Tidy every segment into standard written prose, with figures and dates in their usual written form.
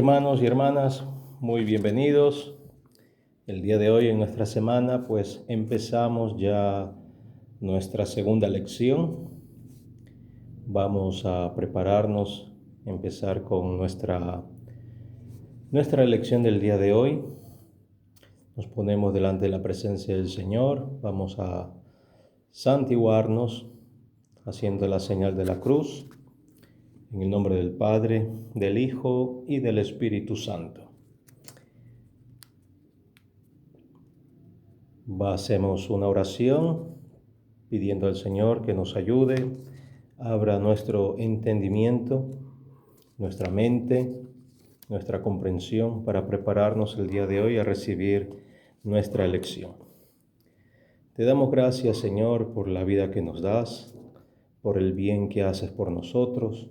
hermanos y hermanas, muy bienvenidos. El día de hoy en nuestra semana pues empezamos ya nuestra segunda lección. Vamos a prepararnos, empezar con nuestra lección del día de hoy. Nos ponemos delante de la presencia del Señor, vamos a santiguarnos haciendo la señal de la cruz. En el nombre del Padre, del Hijo y del Espíritu Santo. Hacemos una oración pidiendo al Señor que nos ayude, abra nuestro entendimiento, nuestra mente, nuestra comprensión para prepararnos el día de hoy a recibir nuestra lección. Te damos gracias, Señor, por la vida que nos das, por el bien que haces por nosotros,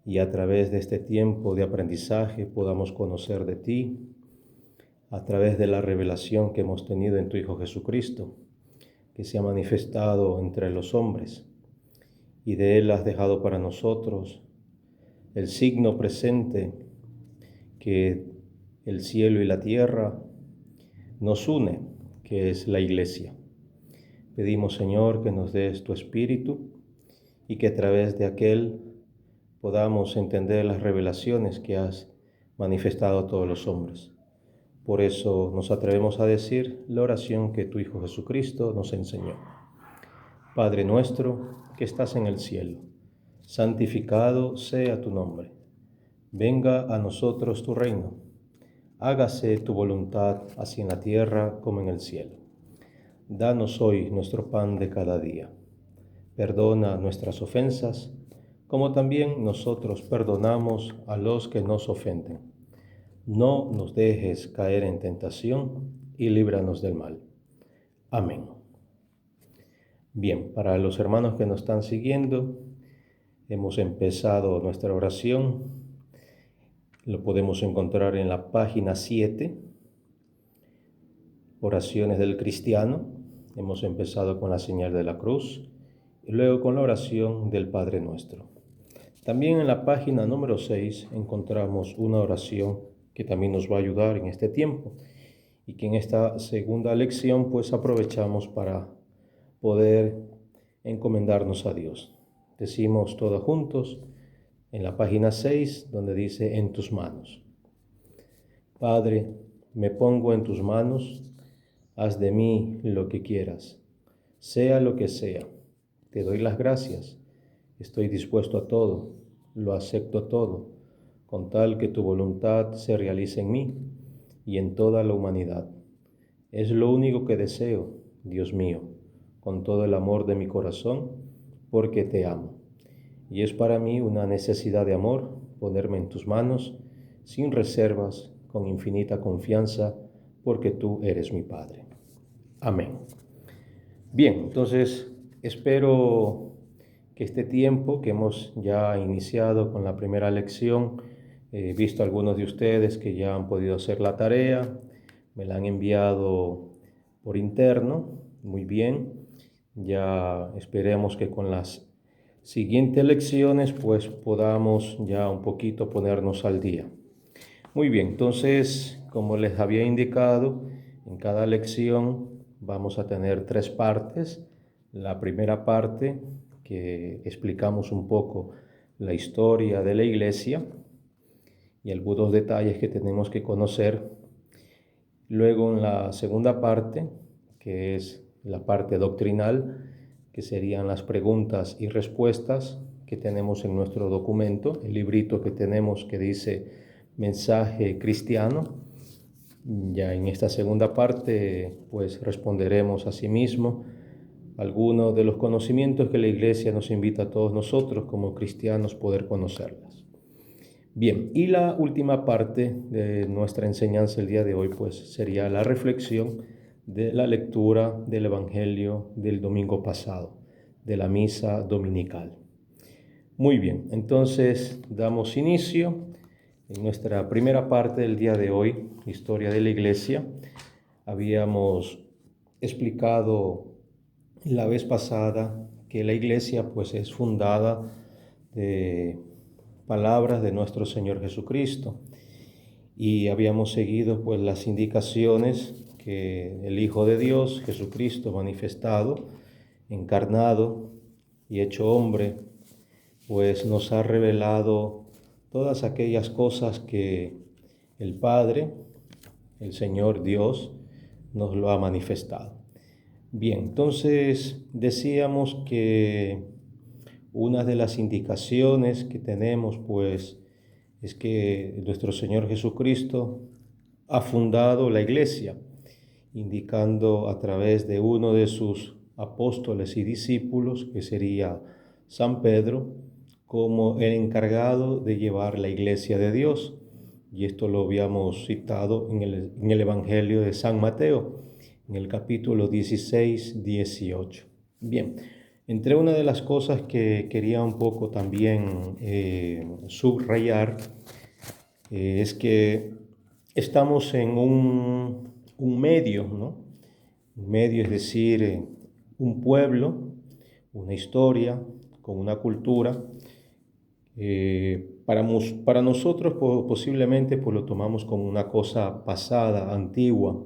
y a través de este tiempo de aprendizaje podamos conocer de ti, a través de la revelación que hemos tenido en tu Hijo Jesucristo, que se ha manifestado entre los hombres, y de Él has dejado para nosotros el signo presente que el cielo y la tierra nos une, que es la Iglesia. Pedimos, Señor, que nos des tu Espíritu y que a través de aquel podamos entender las revelaciones que has manifestado a todos los hombres. Por eso nos atrevemos a decir la oración que tu Hijo Jesucristo nos enseñó. Padre nuestro que estás en el cielo, santificado sea tu nombre. Venga a nosotros tu reino. Hágase tu voluntad así en la tierra como en el cielo. Danos hoy nuestro pan de cada día. Perdona nuestras ofensas, como también nosotros perdonamos a los que nos ofenden. No nos dejes caer en tentación y líbranos del mal. Amén. Bien, para los hermanos que nos están siguiendo, hemos empezado nuestra oración. Lo podemos encontrar en la página 7, Oraciones del Cristiano. Hemos empezado con la señal de la cruz y luego con la oración del Padre Nuestro. También en la página número 6 encontramos una oración que también nos va a ayudar en este tiempo y que en esta segunda lección pues aprovechamos para poder encomendarnos a Dios. Decimos todos juntos en la página 6 donde dice en tus manos. Padre, me pongo en tus manos, haz de mí lo que quieras, sea lo que sea. Te doy las gracias. Estoy dispuesto a todo, lo acepto todo, con tal que tu voluntad se realice en mí y en toda la humanidad. Es lo único que deseo, Dios mío, con todo el amor de mi corazón, porque te amo. Y es para mí una necesidad de amor ponerme en tus manos, sin reservas, con infinita confianza, porque tú eres mi Padre. Amén. Bien, entonces espero que este tiempo que hemos ya iniciado con la primera lección, he visto a algunos de ustedes que ya han podido hacer la tarea, me la han enviado por interno, muy bien. Ya esperemos que con las siguientes lecciones pues podamos ya un poquito ponernos al día. Muy bien, entonces como les había indicado, en cada lección vamos a tener 3 partes. La primera parte que explicamos un poco la historia de la Iglesia y algunos detalles que tenemos que conocer. Luego en la segunda parte, que es la parte doctrinal, que serían las preguntas y respuestas que tenemos en nuestro documento, el librito que tenemos que dice Mensaje Cristiano. Ya en esta segunda parte, pues responderemos a sí mismo algunos de los conocimientos que la Iglesia nos invita a todos nosotros como cristianos poder conocerlas. Bien, y la última parte de nuestra enseñanza el día de hoy pues sería la reflexión de la lectura del Evangelio del domingo pasado, de la misa dominical. Muy bien, entonces damos inicio en nuestra primera parte del día de hoy, historia de la Iglesia. Habíamos explicado la vez pasada que la Iglesia pues es fundada de palabras de nuestro Señor Jesucristo y habíamos seguido pues las indicaciones que el Hijo de Dios, Jesucristo manifestado, encarnado y hecho hombre, pues nos ha revelado todas aquellas cosas que el Padre, el Señor Dios, nos lo ha manifestado. Bien, entonces decíamos que una de las indicaciones que tenemos pues es que nuestro Señor Jesucristo ha fundado la iglesia, indicando a través de uno de sus apóstoles y discípulos, que sería San Pedro, como el encargado de llevar la iglesia de Dios. Y esto lo habíamos citado en el Evangelio de San Mateo, en el capítulo 16, 18. Bien, entre una de las cosas que quería un poco también subrayar es que estamos en un medio, ¿no? Un medio, es decir, un pueblo, una historia, con una cultura. Para nosotros posiblemente pues lo tomamos como una cosa pasada, antigua,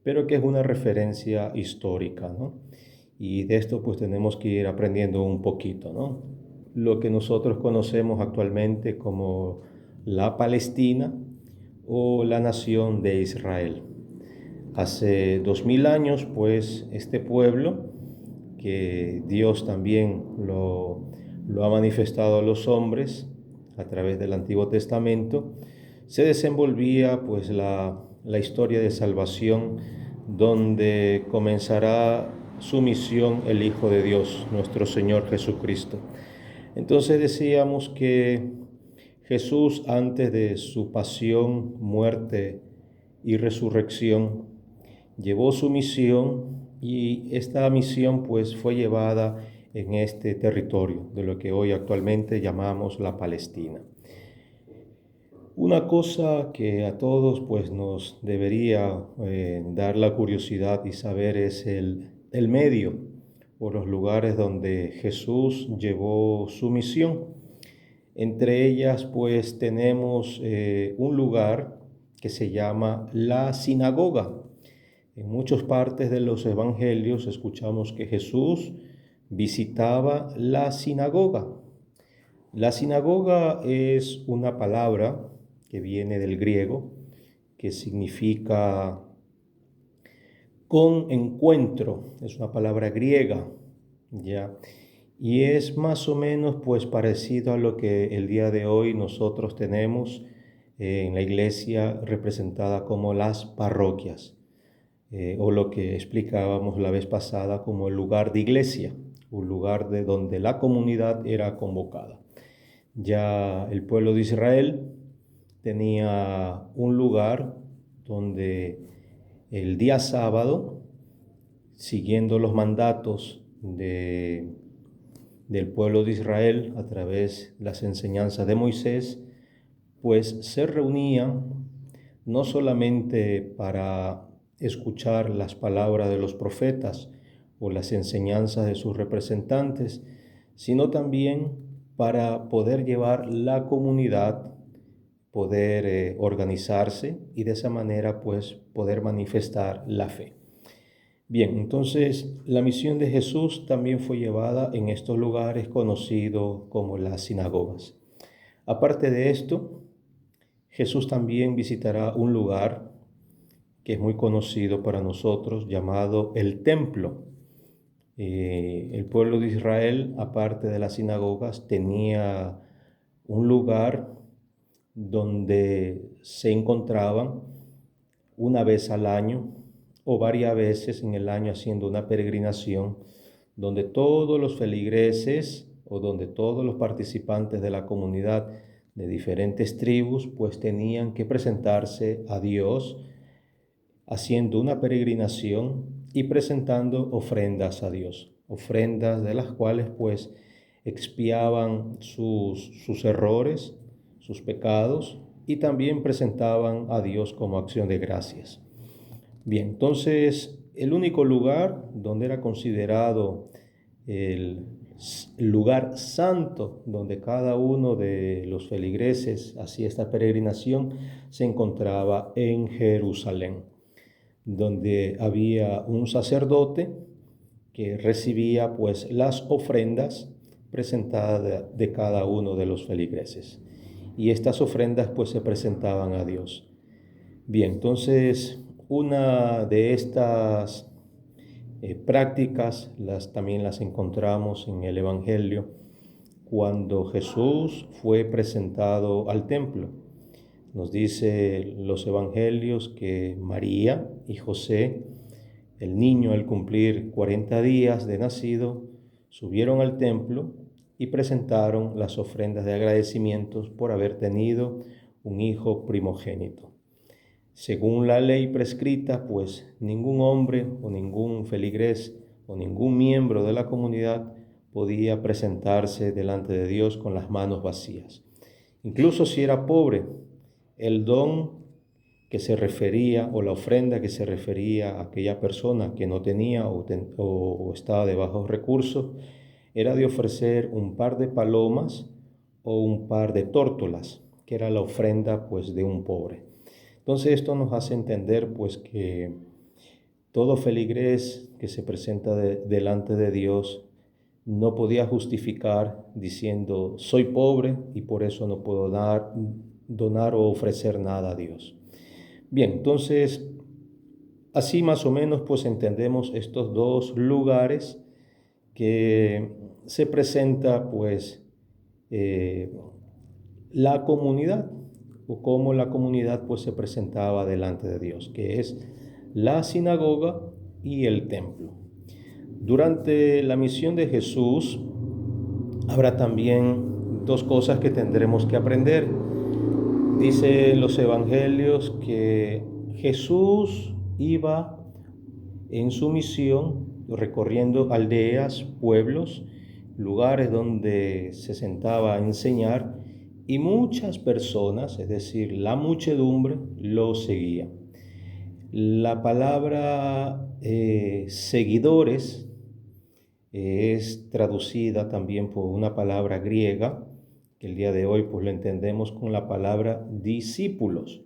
pero que es una referencia histórica, ¿no? Y de esto pues tenemos que ir aprendiendo un poquito, ¿no? Lo que nosotros conocemos actualmente como la Palestina o la nación de Israel. Hace 2000 años, pues, este pueblo, que Dios también lo ha manifestado a los hombres a través del Antiguo Testamento, se desenvolvía, pues, la historia de salvación, donde comenzará su misión el Hijo de Dios, nuestro Señor Jesucristo. Entonces decíamos que Jesús, antes de su pasión, muerte y resurrección, llevó su misión, y esta misión pues fue llevada en este territorio de lo que hoy actualmente llamamos la Palestina. Una cosa que a todos pues nos debería dar la curiosidad y saber es el medio o los lugares donde Jesús llevó su misión. Entre ellas pues tenemos un lugar que se llama la sinagoga. En muchas partes de los evangelios escuchamos que Jesús visitaba la sinagoga. La sinagoga es una palabra que viene del griego, que significa con encuentro. Es una palabra griega, ¿ya? Y es más o menos pues parecido a lo que el día de hoy nosotros tenemos en la iglesia representada como las parroquias. O lo que explicábamos la vez pasada como el lugar de iglesia, un lugar de donde la comunidad era convocada. Ya el pueblo de Israel tenía un lugar donde el día sábado, siguiendo los mandatos del pueblo de Israel a través de las enseñanzas de Moisés, pues se reunían no solamente para escuchar las palabras de los profetas o las enseñanzas de sus representantes, sino también para poder llevar la comunidad, poder organizarse y de esa manera pues poder manifestar la fe. Bien, entonces la misión de Jesús también fue llevada en estos lugares conocidos como las sinagogas. Aparte de esto, Jesús también visitará un lugar que es muy conocido para nosotros, llamado el templo. El pueblo de Israel, aparte de las sinagogas, tenía un lugar donde se encontraban una vez al año o varias veces en el año haciendo una peregrinación, donde todos los feligreses o donde todos los participantes de la comunidad de diferentes tribus pues tenían que presentarse a Dios haciendo una peregrinación y presentando ofrendas a Dios, ofrendas de las cuales pues expiaban sus errores, sus pecados, y también presentaban a Dios como acción de gracias. Bien, entonces el único lugar donde era considerado el lugar santo donde cada uno de los feligreses hacía esta peregrinación se encontraba en Jerusalén, donde había un sacerdote que recibía pues las ofrendas presentadas de cada uno de los feligreses. Y estas ofrendas pues se presentaban a Dios. Bien, entonces una de estas prácticas también las encontramos en el Evangelio cuando Jesús fue presentado al templo. Nos dice los Evangelios que María y José, el niño al cumplir 40 días de nacido, subieron al templo y presentaron las ofrendas de agradecimientos por haber tenido un hijo primogénito. Según la ley prescrita, pues ningún hombre o ningún feligrés o ningún miembro de la comunidad podía presentarse delante de Dios con las manos vacías. Incluso si era pobre, el don que se refería o la ofrenda que se refería a aquella persona que no tenía o estaba de bajos recursos era de ofrecer un par de palomas o un par de tórtolas, que era la ofrenda pues de un pobre. Entonces esto nos hace entender pues que todo feligrés que se presenta delante de Dios no podía justificar diciendo soy pobre y por eso no puedo donar o ofrecer nada a Dios. Bien, entonces así más o menos pues entendemos estos dos lugares que se presenta pues la comunidad o cómo la comunidad pues se presentaba delante de Dios, que es la sinagoga y el templo. Durante la misión de Jesús habrá también dos cosas que tendremos que aprender. Dice en los evangelios que Jesús iba en su misión recorriendo aldeas, pueblos, lugares donde se sentaba a enseñar y muchas personas, es decir, la muchedumbre, lo seguía. La palabra seguidores es traducida también por una palabra griega, que el día de hoy pues lo entendemos con la palabra discípulos.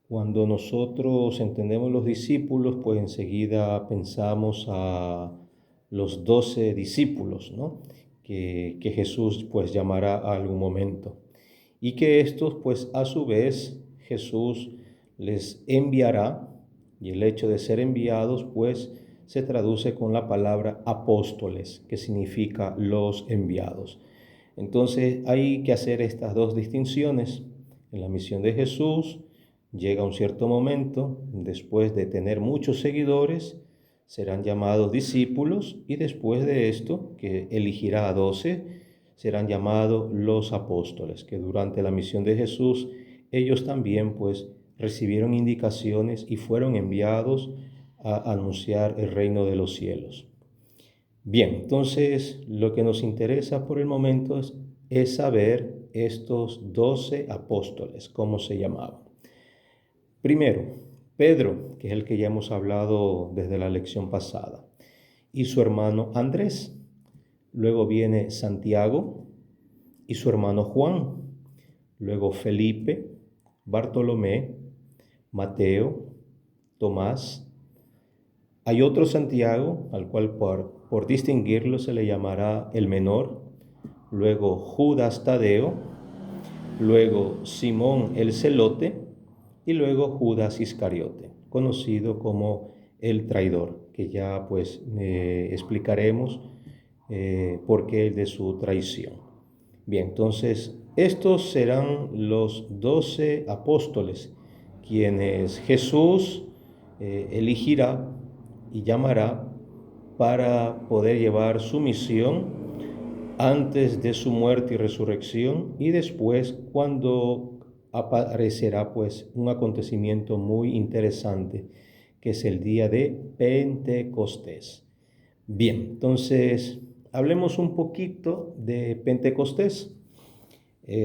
Cuando nosotros entendemos los discípulos, pues enseguida pensamos a los 12 discípulos, ¿no? que Jesús pues llamará a algún momento. Y que estos pues a su vez Jesús les enviará, y el hecho de ser enviados pues se traduce con la palabra apóstoles, que significa los enviados. Entonces hay que hacer estas dos distinciones. En la misión de Jesús llega un cierto momento, después de tener muchos seguidores, serán llamados discípulos y después de esto, que elegirá a 12, serán llamados los apóstoles, que durante la misión de Jesús ellos también pues recibieron indicaciones y fueron enviados a anunciar el reino de los cielos. Bien, entonces lo que nos interesa por el momento es saber estos 12 apóstoles, cómo se llamaban. Primero, Pedro, que es el que ya hemos hablado desde la lección pasada, y su hermano Andrés. Luego viene Santiago y su hermano Juan. Luego Felipe, Bartolomé, Mateo, Tomás. Hay otro Santiago, al cual por distinguirlo se le llamará el menor. Luego Judas Tadeo. Luego Simón el Celote. Y luego Judas Iscariote, conocido como el traidor, que ya pues explicaremos por qué de su traición. Bien, entonces estos serán los 12 apóstoles, quienes Jesús elegirá y llamará para poder llevar su misión antes de su muerte y resurrección y después cuando aparecerá pues un acontecimiento muy interesante que es el día de Pentecostés. Bien, entonces hablemos un poquito de Pentecostés.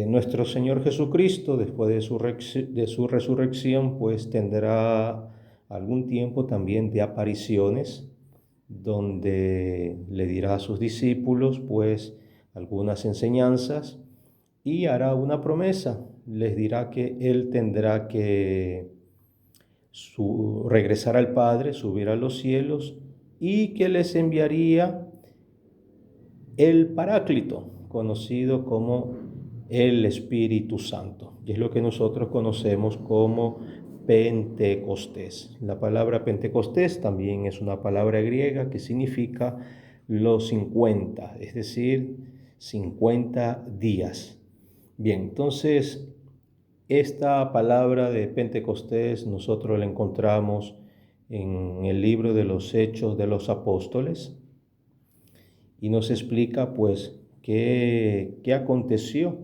Nuestro Señor Jesucristo, después de su resurrección, pues tendrá algún tiempo también de apariciones, donde le dirá a sus discípulos pues algunas enseñanzas y hará una promesa. Les dirá que él tendrá que regresar al Padre, subir a los cielos y que les enviaría el Paráclito, conocido como el Espíritu Santo. Y es lo que nosotros conocemos como Pentecostés. La palabra Pentecostés también es una palabra griega que significa los 50, es decir, 50 días. Bien, entonces esta palabra de Pentecostés nosotros la encontramos en el libro de los Hechos de los Apóstoles y nos explica pues qué aconteció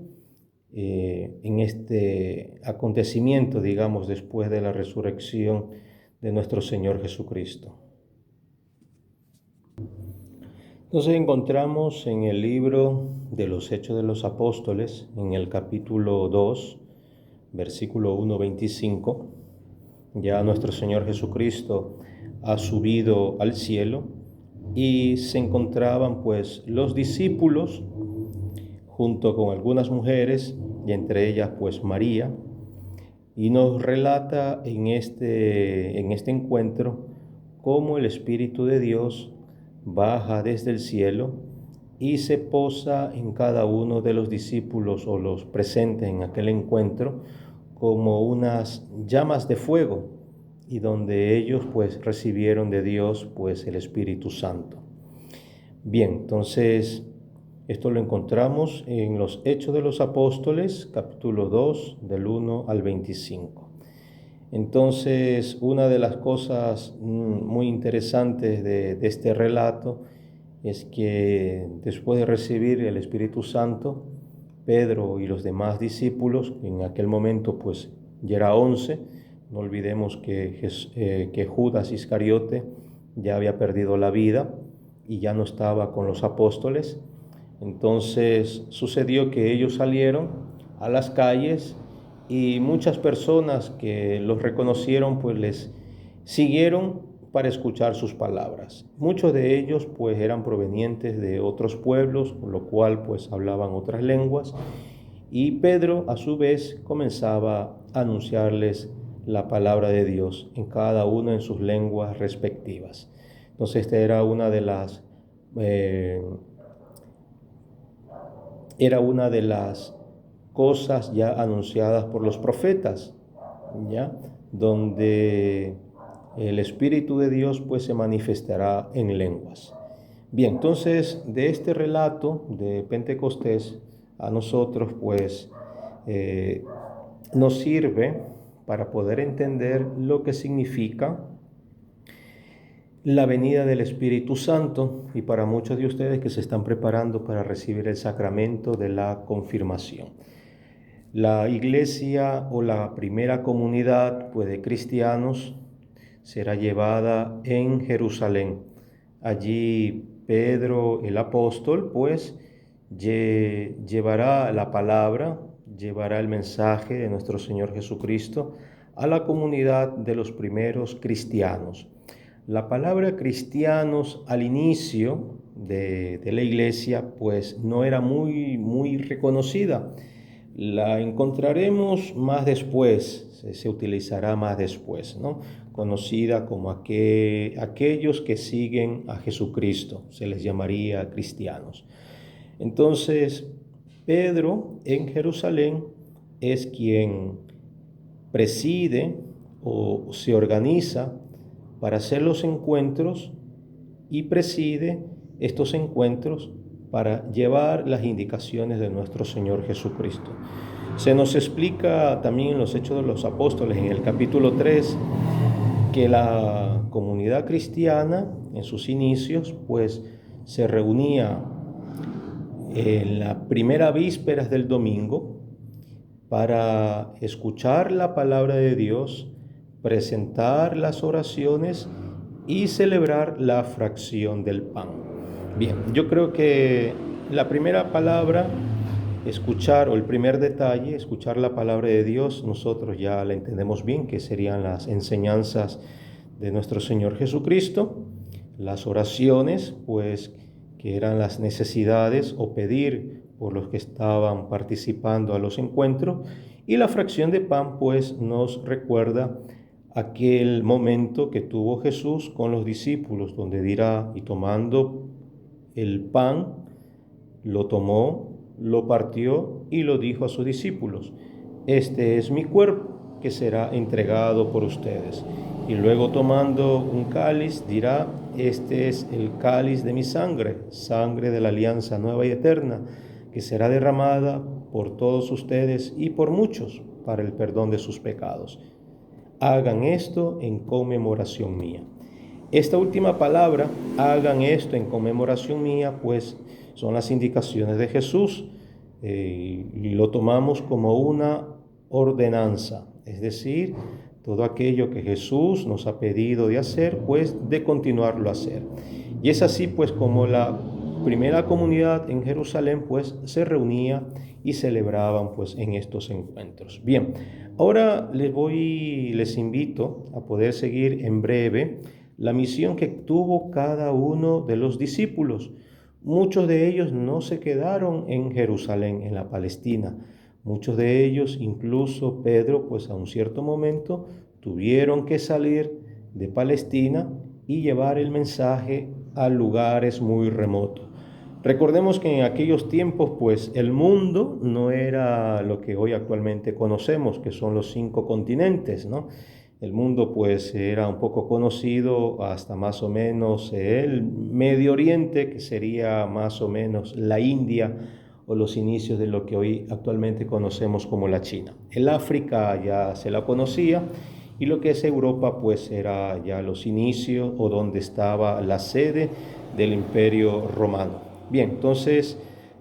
en este acontecimiento, digamos, después de la resurrección de nuestro Señor Jesucristo. Entonces encontramos en el libro de los Hechos de los Apóstoles, en el capítulo 2, versículo 1-25, ya nuestro Señor Jesucristo ha subido al cielo y se encontraban pues los discípulos junto con algunas mujeres y entre ellas pues María, y nos relata en este encuentro cómo el Espíritu de Dios baja desde el cielo y se posa en cada uno de los discípulos o los presentes en aquel encuentro como unas llamas de fuego, y donde ellos pues recibieron de Dios pues el Espíritu Santo. Bien, entonces esto lo encontramos en los Hechos de los Apóstoles, capítulo 2, del 1 al 25. Entonces, una de las cosas muy interesantes de este relato es que después de recibir el Espíritu Santo, Pedro y los demás discípulos, en aquel momento pues ya era 11, no olvidemos que Judas Iscariote ya había perdido la vida y ya no estaba con los apóstoles. Entonces sucedió que ellos salieron a las calles y muchas personas que los reconocieron pues les siguieron para escuchar sus palabras. Muchos de ellos pues eran provenientes de otros pueblos, con lo cual pues hablaban otras lenguas, y Pedro a su vez comenzaba a anunciarles la palabra de Dios en cada uno en sus lenguas respectivas. Entonces esta era una de las cosas ya anunciadas por los profetas, ¿ya? Donde el Espíritu de Dios pues se manifestará en lenguas. Bien, entonces de este relato de Pentecostés a nosotros pues nos sirve para poder entender lo que significa la venida del Espíritu Santo, y para muchos de ustedes que se están preparando para recibir el sacramento de la confirmación. La iglesia o la primera comunidad pues, de cristianos será llevada en Jerusalén. Allí Pedro el apóstol pues llevará la palabra, llevará el mensaje de nuestro Señor Jesucristo a la comunidad de los primeros cristianos. La palabra cristianos al inicio de la iglesia pues no era muy reconocida. La encontraremos más después, se utilizará más después, ¿no? Conocida como aquellos que siguen a Jesucristo, se les llamaría cristianos. Entonces, Pedro en Jerusalén es quien preside o se organiza para hacer los encuentros y preside estos encuentros para llevar las indicaciones de nuestro Señor Jesucristo. Se nos explica también en los Hechos de los Apóstoles, en el capítulo 3, que la comunidad cristiana en sus inicios pues se reunía en las primeras vísperas del domingo para escuchar la palabra de Dios, presentar las oraciones y celebrar la fracción del pan. Bien, yo creo que la primera palabra, escuchar, o el primer detalle, escuchar la palabra de Dios, nosotros ya la entendemos bien, que serían las enseñanzas de nuestro Señor Jesucristo. las oraciones, pues que eran las necesidades o pedir por los que estaban participando a los encuentros, y la fracción de pan pues nos recuerda aquel momento que tuvo Jesús con los discípulos, donde dirá: y tomando el pan, lo tomó, lo partió y lo dijo a sus discípulos: este es mi cuerpo, que será entregado por ustedes. Y luego, tomando un cáliz, dirá: este es el cáliz de mi sangre, sangre de la alianza nueva y eterna, que será derramada por todos ustedes y por muchos para el perdón de sus pecados. Hagan esto en conmemoración mía. Esta última palabra, hagan esto en conmemoración mía, pues son las indicaciones de Jesús. Y lo tomamos como una ordenanza, es decir, todo aquello que Jesús nos ha pedido de hacer, pues de continuarlo a hacer. Y es así pues como la primera comunidad en Jerusalén pues se reunía y celebraban pues en estos encuentros. Bien, ahora les invito a poder seguir en breve la misión que tuvo cada uno de los discípulos. Muchos de ellos no se quedaron en Jerusalén, en la Palestina. Muchos de ellos, incluso Pedro, pues a un cierto momento tuvieron que salir de Palestina y llevar el mensaje a lugares muy remotos. Recordemos que en aquellos tiempos, pues el mundo no era lo que hoy actualmente conocemos, que son los 5 continentes, ¿no? El mundo pues era un poco conocido hasta más o menos el Medio Oriente, que sería más o menos la India o los inicios de lo que hoy actualmente conocemos como la China. El África ya se la conocía, y lo que es Europa pues era ya los inicios o donde estaba la sede del Imperio Romano. Bien, entonces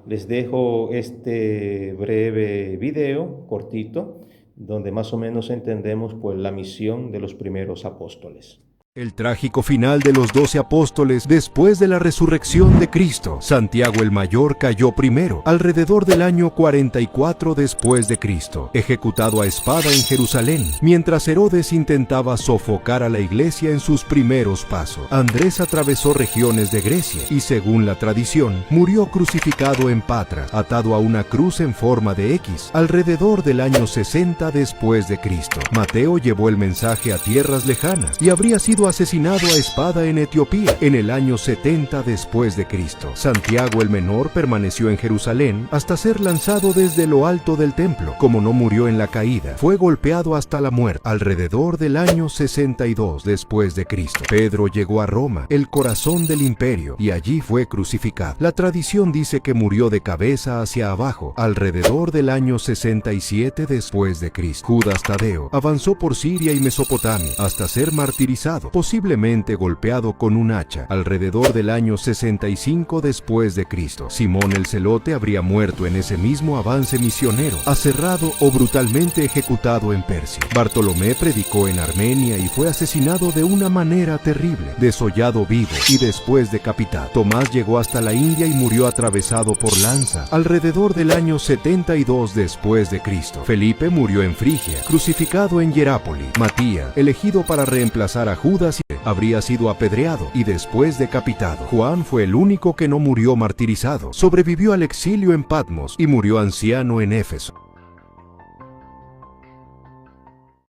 les dejo este breve video cortito, donde más o menos entendemos pues la misión de los primeros apóstoles. El trágico final de los 12 apóstoles después de la resurrección de Cristo. Santiago el Mayor cayó primero, alrededor del año 44 después de Cristo, ejecutado a espada en Jerusalén, mientras Herodes intentaba sofocar a la iglesia en sus primeros pasos. Andrés atravesó regiones de Grecia y, según la tradición, murió crucificado en Patra, atado a una cruz en forma de X, alrededor del año 60 después de Cristo. Mateo llevó el mensaje a tierras lejanas y habría sido asesinado a espada en Etiopía en el año 70 después de Cristo. Santiago el Menor permaneció en Jerusalén hasta ser lanzado desde lo alto del templo. Como no murió en la caída, fue golpeado hasta la muerte alrededor del año 62 después de Cristo. Pedro llegó a Roma, el corazón del imperio, y allí fue crucificado. La tradición dice que murió de cabeza hacia abajo alrededor del año 67 después de Cristo. Judas Tadeo avanzó por Siria y Mesopotamia hasta ser martirizado, posiblemente golpeado con un hacha, alrededor del año 65 después de Cristo. Simón el Celote habría muerto en ese mismo avance misionero, aserrado o brutalmente ejecutado en Persia. Bartolomé predicó en Armenia y fue asesinado de una manera terrible, desollado vivo y después decapitado. Tomás llegó hasta la India y murió atravesado por lanza, alrededor del año 72 después de Cristo. Felipe murió en Frigia, crucificado en Hierápolis. Matías, elegido para reemplazar a Judas, habría sido apedreado y después decapitado. Juan fue el único que no murió martirizado. Sobrevivió al exilio en Patmos y murió anciano en Éfeso.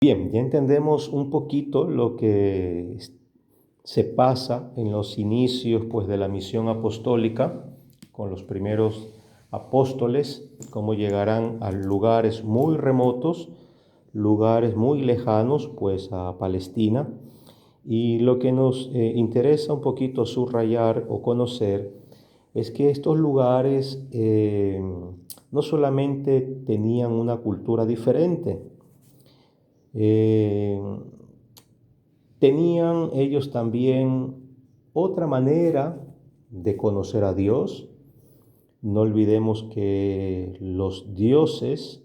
Bien, ya entendemos un poquito lo que se pasa en los inicios pues, de la misión apostólica con los primeros apóstoles, cómo llegarán a lugares muy remotos, lugares muy lejanos, pues a Palestina. Y lo que nos interesa un poquito subrayar o conocer es que estos lugares no solamente tenían una cultura diferente, tenían ellos también otra manera de conocer a Dios. No olvidemos que los dioses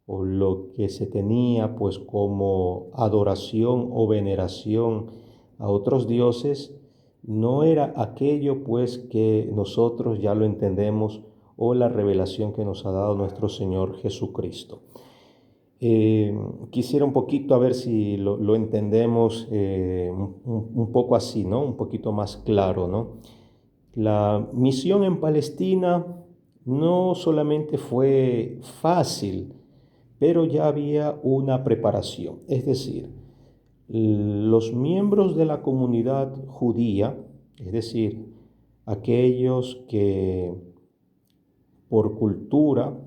o lo que se tenía pues como adoración o veneración a otros dioses no era aquello pues que nosotros ya lo entendemos o la revelación que nos ha dado nuestro Señor Jesucristo. Quisiera un poquito a ver si lo entendemos un poco así, ¿no? Un poquito más claro, ¿no? La misión en Palestina no solamente fue fácil, pero ya había una preparación. Es decir, los miembros de la comunidad judía, es decir, aquellos que por cultura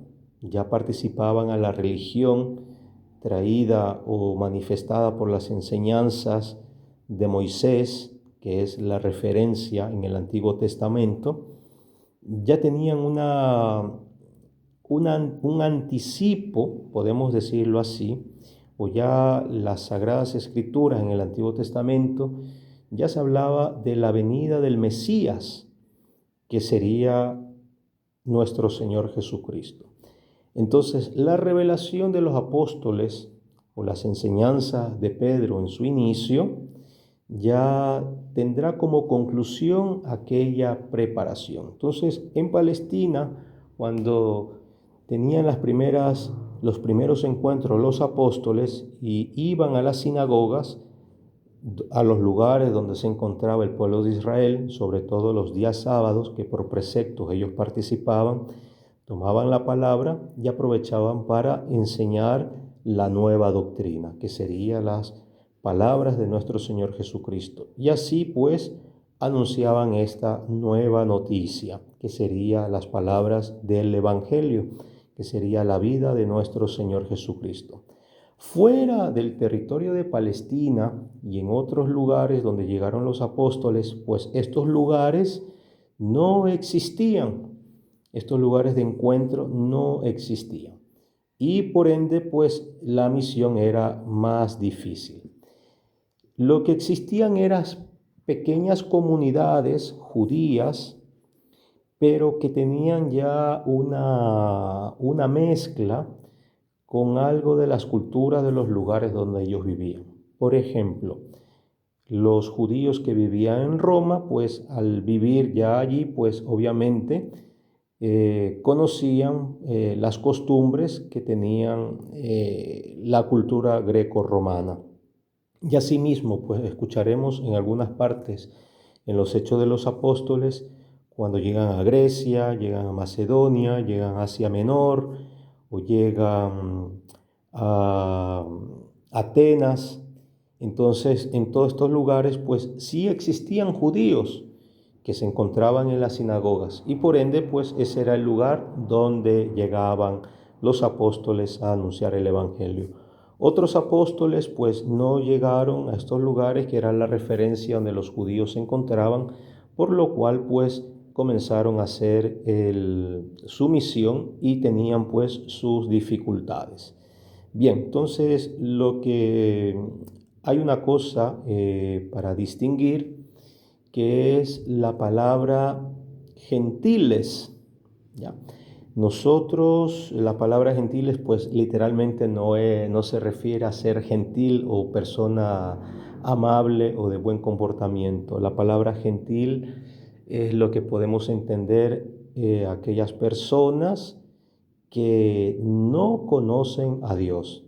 ya participaban a la religión traída o manifestada por las enseñanzas de Moisés, que es la referencia en el Antiguo Testamento, ya tenían un anticipo, podemos decirlo así, o ya las Sagradas Escrituras en el Antiguo Testamento, ya se hablaba de la venida del Mesías, que sería nuestro Señor Jesucristo. Entonces, la revelación de los apóstoles o las enseñanzas de Pedro en su inicio ya tendrá como conclusión aquella preparación. Entonces, en Palestina, cuando tenían los primeros encuentros los apóstoles y iban a las sinagogas, a los lugares donde se encontraba el pueblo de Israel, sobre todo los días sábados, que por preceptos ellos participaban, tomaban la palabra y aprovechaban para enseñar la nueva doctrina, que serían las palabras de nuestro Señor Jesucristo. Y así pues anunciaban esta nueva noticia, que serían las palabras del Evangelio, que sería la vida de nuestro Señor Jesucristo. Fuera del territorio de Palestina y en otros lugares donde llegaron los apóstoles, pues estos lugares no existían. Estos lugares de encuentro no existían. Y por ende, pues la misión era más difícil. Lo que existían eran pequeñas comunidades judías, pero que tenían ya una mezcla con algo de las culturas de los lugares donde ellos vivían. Por ejemplo, los judíos que vivían en Roma, pues al vivir ya allí, pues obviamente conocían las costumbres que tenían la cultura greco-romana. Y asimismo, pues escucharemos en algunas partes, en los Hechos de los Apóstoles, cuando llegan a Grecia, llegan a Macedonia, llegan a Asia Menor, o llegan a Atenas. Entonces, en todos estos lugares, pues sí existían judíos que se encontraban en las sinagogas y por ende, pues ese era el lugar donde llegaban los apóstoles a anunciar el Evangelio. Otros apóstoles, pues no llegaron a estos lugares que eran la referencia donde los judíos se encontraban, por lo cual, pues comenzaron a hacer su misión y tenían pues sus dificultades. Bien, entonces hay una cosa para distinguir, que es la palabra gentiles, ¿ya? Nosotros, la palabra gentiles, pues literalmente no se refiere a ser gentil o persona amable o de buen comportamiento. La palabra gentil es lo que podemos entender aquellas personas que no conocen a Dios,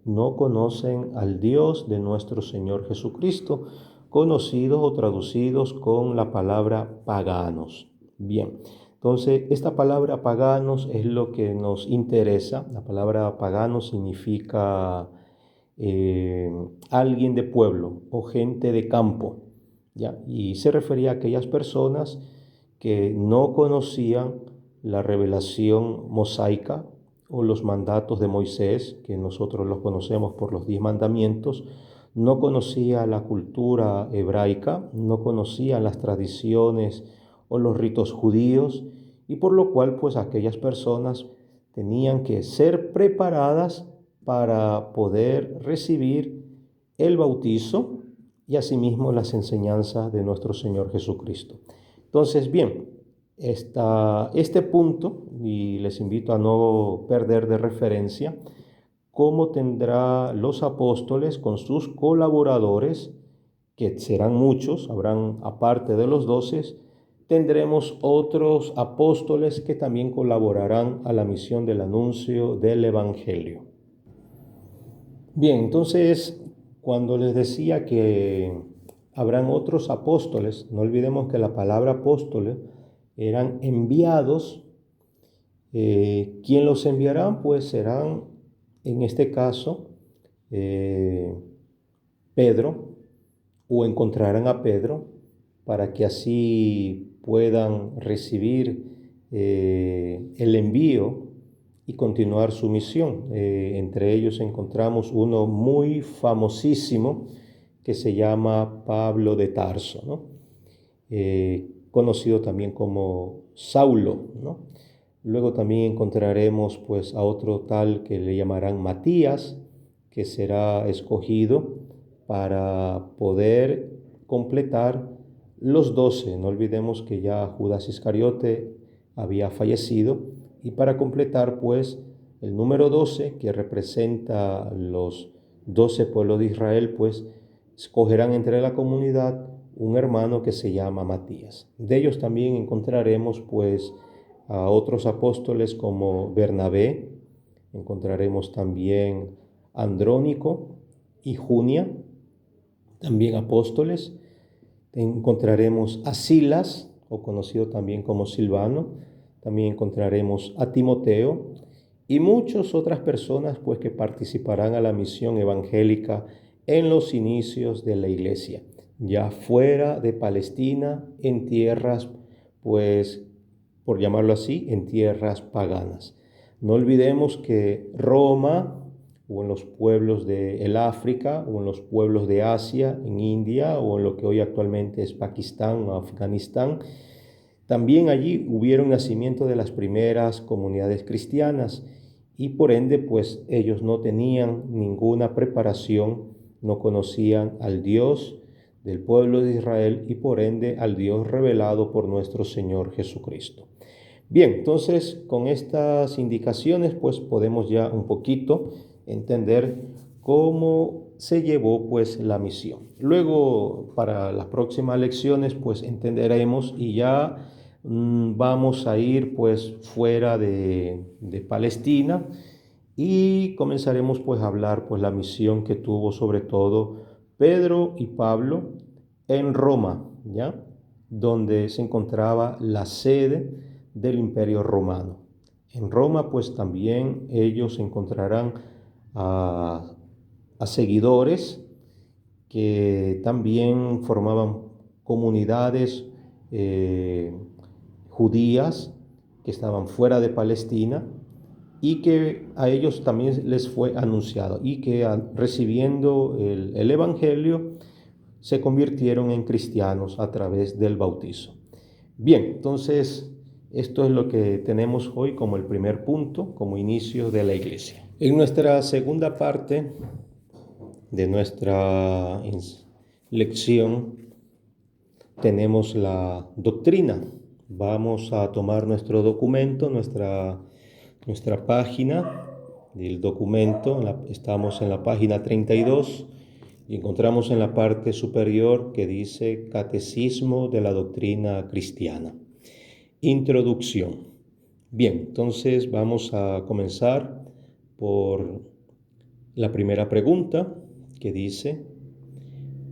no conocen al Dios de nuestro Señor Jesucristo, conocidos o traducidos con la palabra paganos. Bien, entonces esta palabra paganos es lo que nos interesa. La palabra pagano significa alguien de pueblo o gente de campo, ¿ya? Y se refería a aquellas personas que no conocían la revelación mosaica o los mandatos de Moisés, que nosotros los conocemos por los 10 mandamientos, no conocía la cultura hebraica, no conocían las tradiciones o los ritos judíos, y por lo cual pues aquellas personas tenían que ser preparadas para poder recibir el bautizo y asimismo las enseñanzas de nuestro Señor Jesucristo. Entonces, bien, este punto, y les invito a no perder de referencia, cómo tendrá los apóstoles con sus colaboradores, que serán muchos, habrán aparte de los 12, tendremos otros apóstoles que también colaborarán a la misión del anuncio del Evangelio. Bien, entonces, cuando les decía que habrán otros apóstoles, no olvidemos que la palabra apóstoles eran enviados. ¿Quién los enviarán? Pues serán, en este caso, eh, Pedro, o encontrarán a Pedro para que así puedan recibir el envío y continuar su misión. Entre ellos encontramos uno muy famosísimo que se llama Pablo de Tarso, ¿no? Conocido también como Saulo, ¿no? Luego también encontraremos pues a otro tal que le llamarán Matías, que será escogido para poder completar los 12. No olvidemos que ya Judas Iscariote había fallecido, y para completar pues el número 12, que representa los 12 pueblos de Israel, pues escogerán entre la comunidad un hermano que se llama Matías. De ellos también encontraremos pues a otros apóstoles como Bernabé, encontraremos también Andrónico y Junia, también apóstoles. Encontraremos a Silas, o conocido también como Silvano, también encontraremos a Timoteo y muchas otras personas pues que participarán a la misión evangélica en los inicios de la iglesia, ya fuera de Palestina, en tierras pues, por llamarlo así, en tierras paganas. No olvidemos que Roma, o en los pueblos del África, o en los pueblos de Asia, en India, o en lo que hoy actualmente es Pakistán o Afganistán, también allí hubieron nacimiento de las primeras comunidades cristianas, y por ende, pues ellos no tenían ninguna preparación, no conocían al Dios del pueblo de Israel y por ende al Dios revelado por nuestro Señor Jesucristo. Bien, entonces con estas indicaciones pues podemos ya un poquito entender cómo se llevó pues la misión. Luego para las próximas lecciones pues entenderemos y ya vamos a ir pues fuera de Palestina y comenzaremos pues a hablar pues la misión que tuvo sobre todo Pedro y Pablo en Roma, ¿ya? Donde se encontraba la sede del Imperio Romano. En Roma pues también ellos encontrarán a seguidores que también formaban comunidades judías que estaban fuera de Palestina y que a ellos también les fue anunciado y que recibiendo el Evangelio se convirtieron en cristianos a través del bautizo. Bien, entonces esto es lo que tenemos hoy como el primer punto, como inicio de la iglesia. En nuestra segunda parte de nuestra lección tenemos la doctrina. Vamos a tomar nuestro documento, nuestra página del documento. Estamos en la página 32 y encontramos en la parte superior que dice Catecismo de la Doctrina Cristiana. Introducción. Bien, entonces vamos a comenzar por la primera pregunta que dice: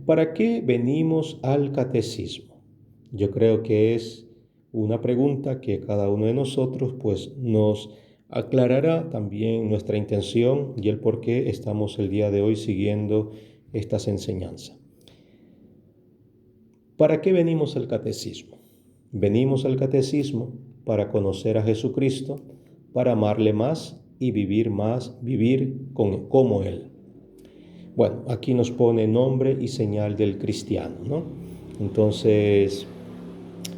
¿para qué venimos al catecismo? Yo creo que es una pregunta que cada uno de nosotros pues nos aclarará también nuestra intención y el por qué estamos el día de hoy siguiendo estas enseñanzas. ¿Para qué venimos al catecismo? Venimos al catecismo para conocer a Jesucristo, para amarle más y vivir como Él. Bueno, aquí nos pone nombre y señal del cristiano, ¿no? Entonces,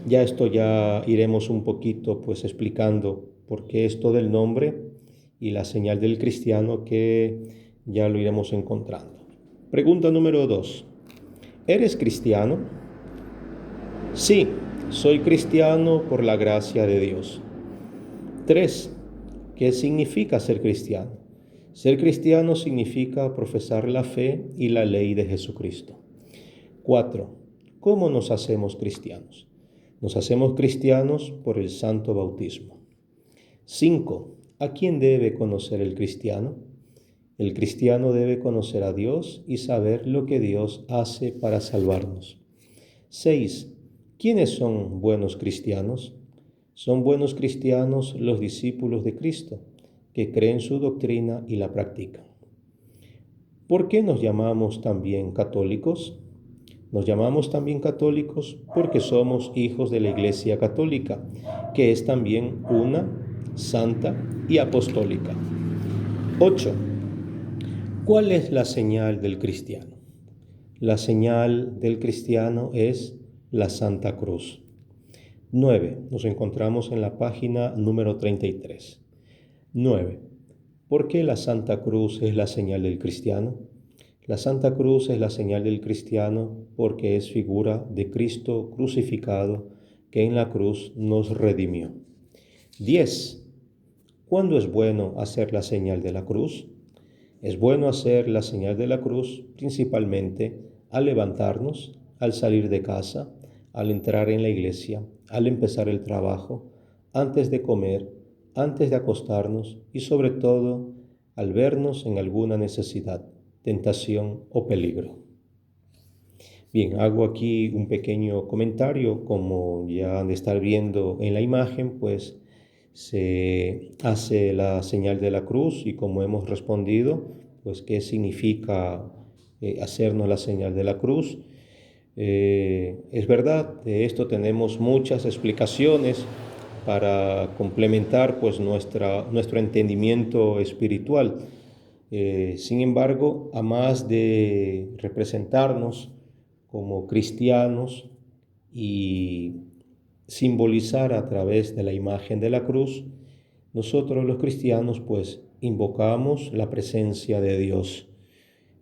ya iremos un poquito pues explicando por qué esto del nombre y la señal del cristiano, que ya lo iremos encontrando. Pregunta número 2. ¿Eres cristiano? Sí, soy cristiano por la gracia de Dios. 3. ¿Qué significa ser cristiano? Ser cristiano significa profesar la fe y la ley de Jesucristo. 4. ¿Cómo nos hacemos cristianos? Nos hacemos cristianos por el santo bautismo. 5. ¿A quién debe conocer el cristiano? El cristiano debe conocer a Dios y saber lo que Dios hace para salvarnos. 6. ¿Quiénes son buenos cristianos? Son buenos cristianos los discípulos de Cristo, que creen su doctrina y la practican. ¿Por qué nos llamamos también católicos? Nos llamamos también católicos porque somos hijos de la Iglesia Católica, que es también una, santa y apostólica. 8. ¿Cuál es la señal del cristiano? La señal del cristiano es la Santa Cruz. 9. Nos encontramos en la página número 33. 9. ¿Por qué la Santa Cruz es la señal del cristiano? La Santa Cruz es la señal del cristiano porque es figura de Cristo crucificado que en la cruz nos redimió. 10. ¿Cuándo es bueno hacer la señal de la cruz? Es bueno hacer la señal de la cruz principalmente al levantarnos, al salir de casa, al entrar en la iglesia, al empezar el trabajo, antes de comer, antes de acostarnos y sobre todo al vernos en alguna necesidad, tentación o peligro. Bien, hago aquí un pequeño comentario. Como ya han de estar viendo en la imagen, pues se hace la señal de la cruz y como hemos respondido, pues qué significa hacernos la señal de la cruz. Es verdad, de esto tenemos muchas explicaciones para complementar pues nuestro entendimiento espiritual. Sin embargo, a más de representarnos como cristianos y simbolizar a través de la imagen de la cruz, nosotros los cristianos pues invocamos la presencia de Dios.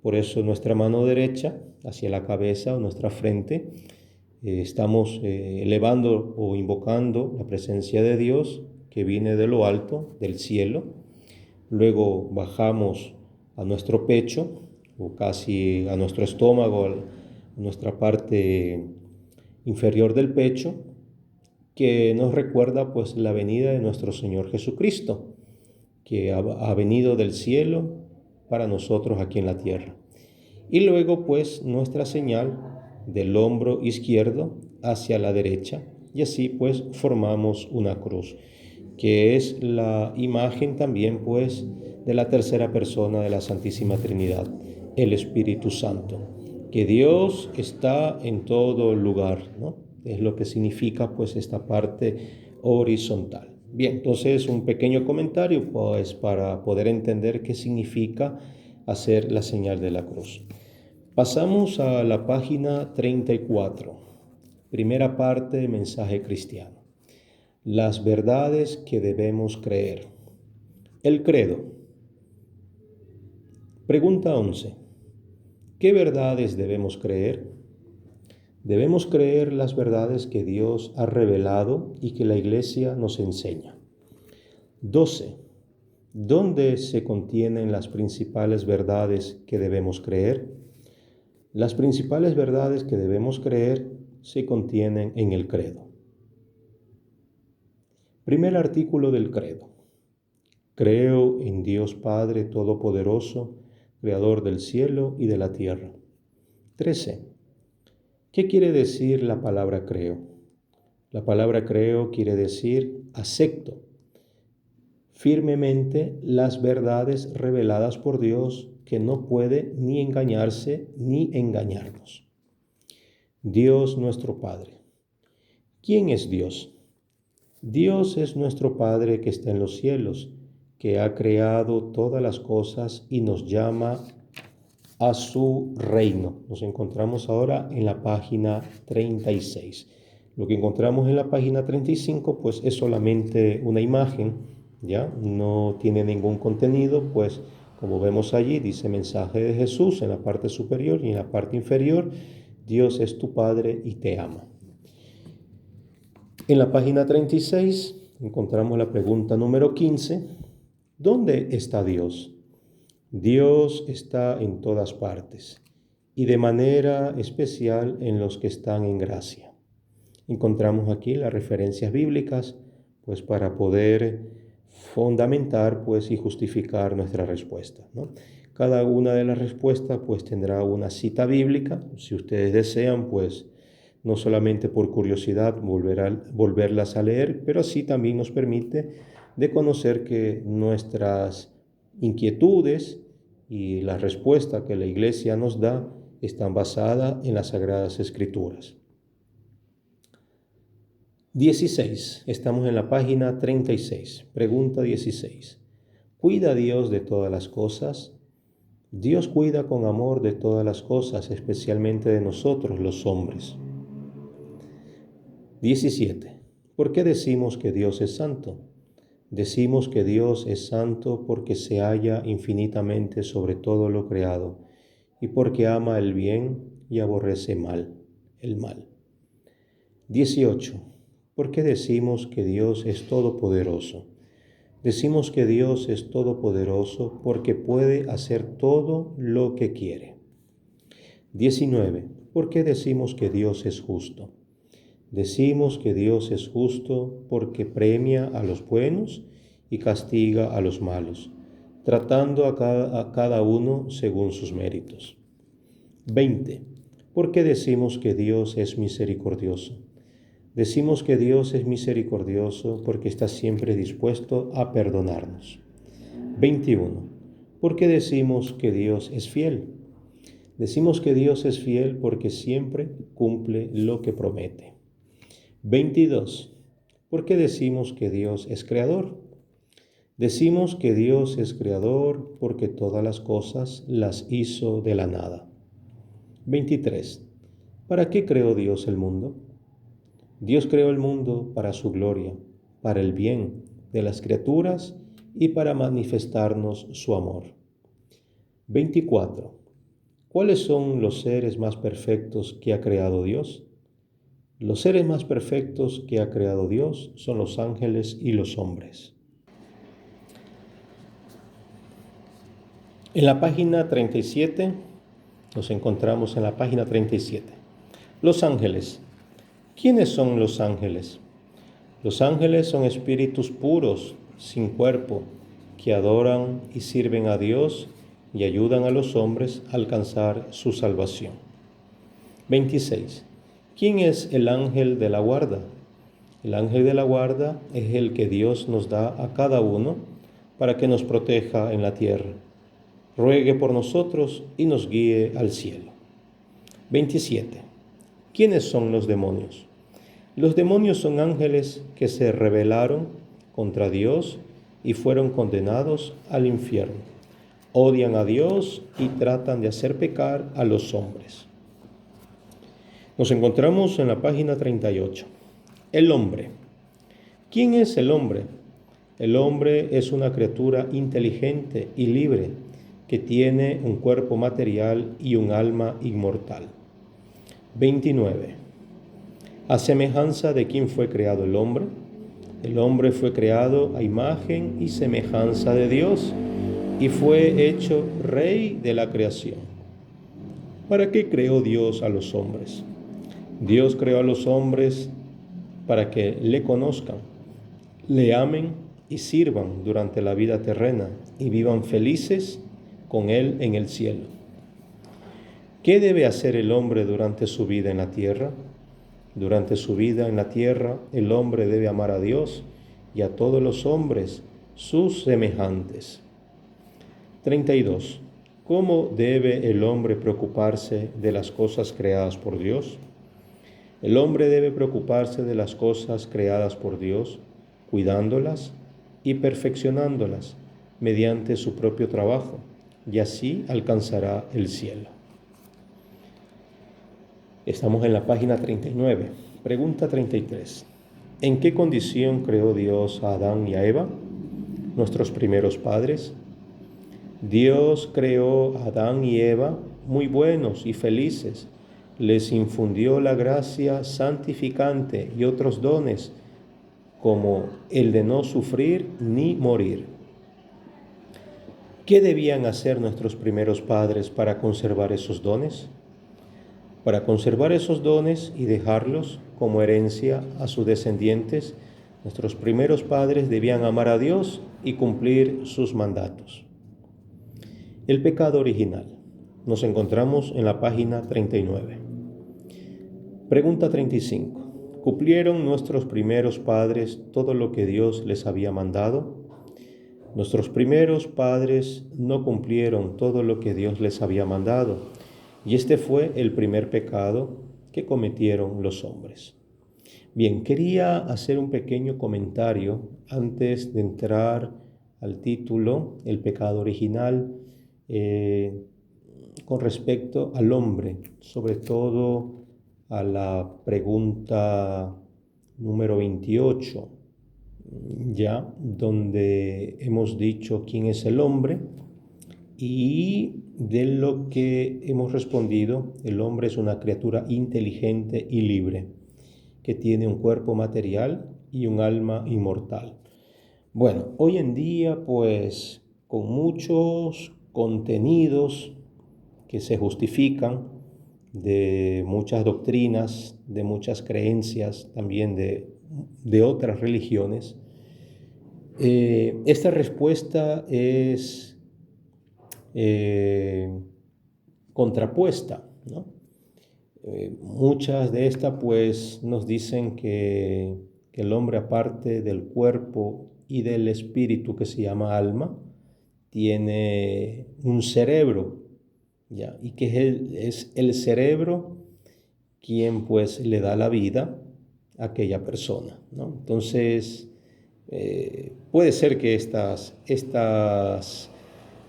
Por eso nuestra mano derecha hacia la cabeza o nuestra frente estamos elevando o invocando la presencia de Dios que viene de lo alto, del cielo. Luego bajamos a nuestro pecho o casi a nuestro estómago, a nuestra parte inferior del pecho, que nos recuerda pues la venida de nuestro Señor Jesucristo, que ha venido del cielo para nosotros aquí en la tierra. Y luego pues nuestra señal del hombro izquierdo hacia la derecha, y así pues formamos una cruz, que es la imagen también pues de la tercera persona de la Santísima Trinidad, el Espíritu Santo, que Dios está en todo lugar, ¿no? Es lo que significa pues esta parte horizontal. Bien, entonces un pequeño comentario pues para poder entender qué significa hacer la señal de la cruz. Pasamos a la página 34, primera parte de mensaje cristiano. Las verdades que debemos creer. El credo. Pregunta 11. ¿Qué verdades debemos creer? Debemos creer las verdades que Dios ha revelado y que la Iglesia nos enseña. 12. ¿Dónde se contienen las principales verdades que debemos creer? Las principales verdades que debemos creer se contienen en el credo. Primer artículo del credo. Creo en Dios Padre Todopoderoso, Creador del cielo y de la tierra. 13. ¿Qué quiere decir la palabra creo? La palabra creo quiere decir acepto firmemente las verdades reveladas por Dios, que no puede ni engañarse ni engañarnos. Dios nuestro Padre. ¿Quién es Dios? Dios es nuestro Padre que está en los cielos, que ha creado todas las cosas y nos llama a su reino. Nos encontramos ahora en la página 36. Lo que encontramos en la página 35 pues es solamente una imagen, ¿ya? No tiene ningún contenido, pues como vemos allí dice mensaje de Jesús en la parte superior y en la parte inferior, Dios es tu Padre y te ama. En la página 36 encontramos la pregunta número 15. ¿Dónde está Dios? Dios está en todas partes y de manera especial en los que están en gracia. Encontramos aquí las referencias bíblicas, pues para poder fundamentar pues y justificar nuestra respuesta, ¿no? Cada una de las respuestas pues tendrá una cita bíblica. Si ustedes desean pues no solamente por curiosidad volverlas a leer, pero así también nos permite de conocer que nuestras inquietudes y la respuesta que la Iglesia nos da están basadas en las Sagradas Escrituras. 16. Estamos en la página 36. Pregunta 16. ¿Cuida Dios de todas las cosas? Dios cuida con amor de todas las cosas, especialmente de nosotros los hombres. 17. ¿Por qué decimos que Dios es santo? Decimos que Dios es santo porque se halla infinitamente sobre todo lo creado y porque ama el bien y aborrece el mal. 18. ¿Por qué decimos que Dios es todopoderoso? Decimos que Dios es todopoderoso porque puede hacer todo lo que quiere. 19. ¿Por qué decimos que Dios es justo? Decimos que Dios es justo porque premia a los buenos y castiga a los malos, tratando a cada uno según sus méritos. 20. ¿Por qué decimos que Dios es misericordioso? Decimos que Dios es misericordioso porque está siempre dispuesto a perdonarnos. 21. ¿Por qué decimos que Dios es fiel? Decimos que Dios es fiel porque siempre cumple lo que promete. 22. ¿Por qué decimos que Dios es creador? Decimos que Dios es creador porque todas las cosas las hizo de la nada. 23. ¿Para qué creó Dios el mundo? Dios creó el mundo para su gloria, para el bien de las criaturas y para manifestarnos su amor. 24. ¿Cuáles son los seres más perfectos que ha creado Dios? Los seres más perfectos que ha creado Dios son los ángeles y los hombres. En la página 37, nos encontramos en la página 37. Los ángeles. ¿Quiénes son los ángeles? Los ángeles son espíritus puros, sin cuerpo, que adoran y sirven a Dios y ayudan a los hombres a alcanzar su salvación. 26. ¿Quién es el ángel de la guarda? El ángel de la guarda es el que Dios nos da a cada uno para que nos proteja en la tierra, ruegue por nosotros y nos guíe al cielo. 27. ¿Quiénes son los demonios? Los demonios son ángeles que se rebelaron contra Dios y fueron condenados al infierno. Odian a Dios y tratan de hacer pecar a los hombres. Nos encontramos en la página 38. El hombre. ¿Quién es el hombre? El hombre es una criatura inteligente y libre que tiene un cuerpo material y un alma inmortal. 29. ¿A semejanza de quién fue creado el hombre? El hombre fue creado a imagen y semejanza de Dios y fue hecho rey de la creación. ¿Para qué creó Dios a los hombres? Dios creó a los hombres para que le conozcan, le amen y sirvan durante la vida terrena y vivan felices con Él en el cielo. ¿Qué debe hacer el hombre durante su vida en la tierra? Durante su vida en la tierra, el hombre debe amar a Dios y a todos los hombres, sus semejantes. 32. ¿Cómo debe el hombre preocuparse de las cosas creadas por Dios? El hombre debe preocuparse de las cosas creadas por Dios, cuidándolas y perfeccionándolas mediante su propio trabajo, y así alcanzará el cielo. Estamos en la página 39. Pregunta 33. ¿En qué condición creó Dios a Adán y a Eva, nuestros primeros padres? Dios creó a Adán y Eva muy buenos y felices. Les infundió la gracia santificante y otros dones, como el de no sufrir ni morir. ¿Qué debían hacer nuestros primeros padres para conservar esos dones? Para conservar esos dones y dejarlos como herencia a sus descendientes, Nuestros primeros padres debían amar a Dios y cumplir sus mandatos. El pecado original. Nos encontramos en la página 39. Pregunta 35. ¿Cumplieron nuestros primeros padres todo lo que Dios les había mandado? Nuestros primeros padres no cumplieron todo lo que Dios les había mandado, y este fue el primer pecado que cometieron los hombres. Bien, quería hacer un pequeño comentario antes de entrar al título, el pecado original, con respecto al hombre, sobre todo a la pregunta número 28, ya donde hemos dicho quién es el hombre, y de lo que hemos respondido, el hombre es una criatura inteligente y libre, que tiene un cuerpo material y un alma inmortal. Bueno, hoy en día, pues, con muchos contenidos que se justifican de muchas doctrinas, de muchas creencias, también de otras religiones, esta respuesta es contrapuesta, ¿no? Muchas de estas pues nos dicen que el hombre, aparte del cuerpo y del espíritu que se llama alma, tiene un cerebro, ¿ya? Y que es el cerebro quien pues le da la vida a aquella persona, ¿no? Entonces, puede ser que estas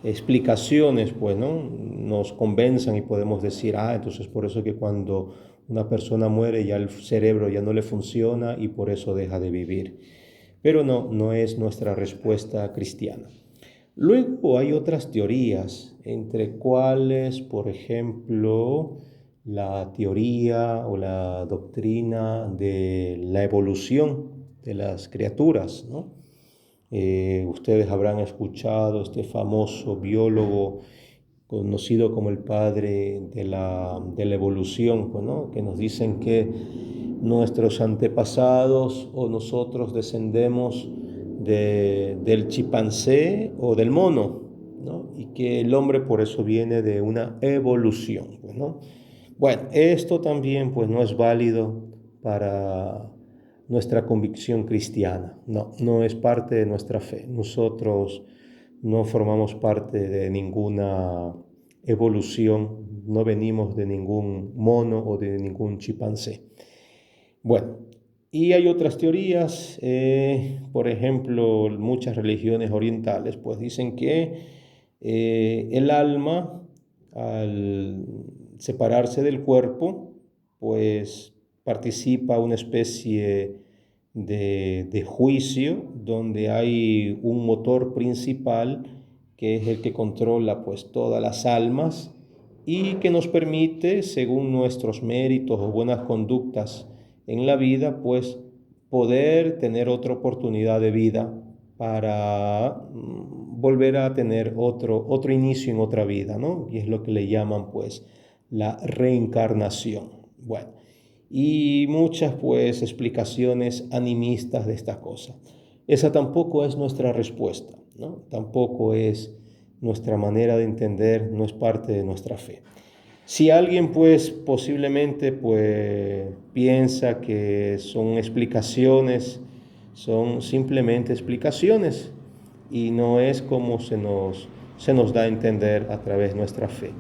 explicaciones pues, ¿no?, nos convenzan y podemos decir, entonces por eso que cuando una persona muere ya el cerebro ya no le funciona y por eso deja de vivir. Pero no es nuestra respuesta cristiana. Luego hay otras teorías, entre cuales, por ejemplo, la teoría o la doctrina de la evolución de las criaturas, ¿no? Ustedes habrán escuchado este famoso biólogo conocido como el padre de la evolución, ¿no?, que nos dicen que nuestros antepasados o nosotros descendemos del chimpancé o del mono, ¿no?, y que el hombre por eso viene de una evolución, ¿no? Bueno, esto también pues no es válido para nuestra convicción cristiana. No es parte de nuestra fe. Nosotros no formamos parte de ninguna evolución, no venimos de ningún mono o de ningún chimpancé. Bueno, y hay otras teorías, por ejemplo, muchas religiones orientales pues dicen que el alma, al separarse del cuerpo, pues participa una especie de juicio donde hay un motor principal que es el que controla pues todas las almas y que nos permite, según nuestros méritos o buenas conductas en la vida, pues poder tener otra oportunidad de vida para volver a tener otro inicio en otra vida, ¿no? Y es lo que le llaman pues la reencarnación. Bueno, y muchas pues explicaciones animistas de esta cosa. Esa tampoco es nuestra respuesta, ¿no? Tampoco es nuestra manera de entender, no es parte de nuestra fe. Si alguien pues posiblemente pues piensa que son explicaciones, son simplemente explicaciones y no es como se nos da a entender a través de nuestra fe.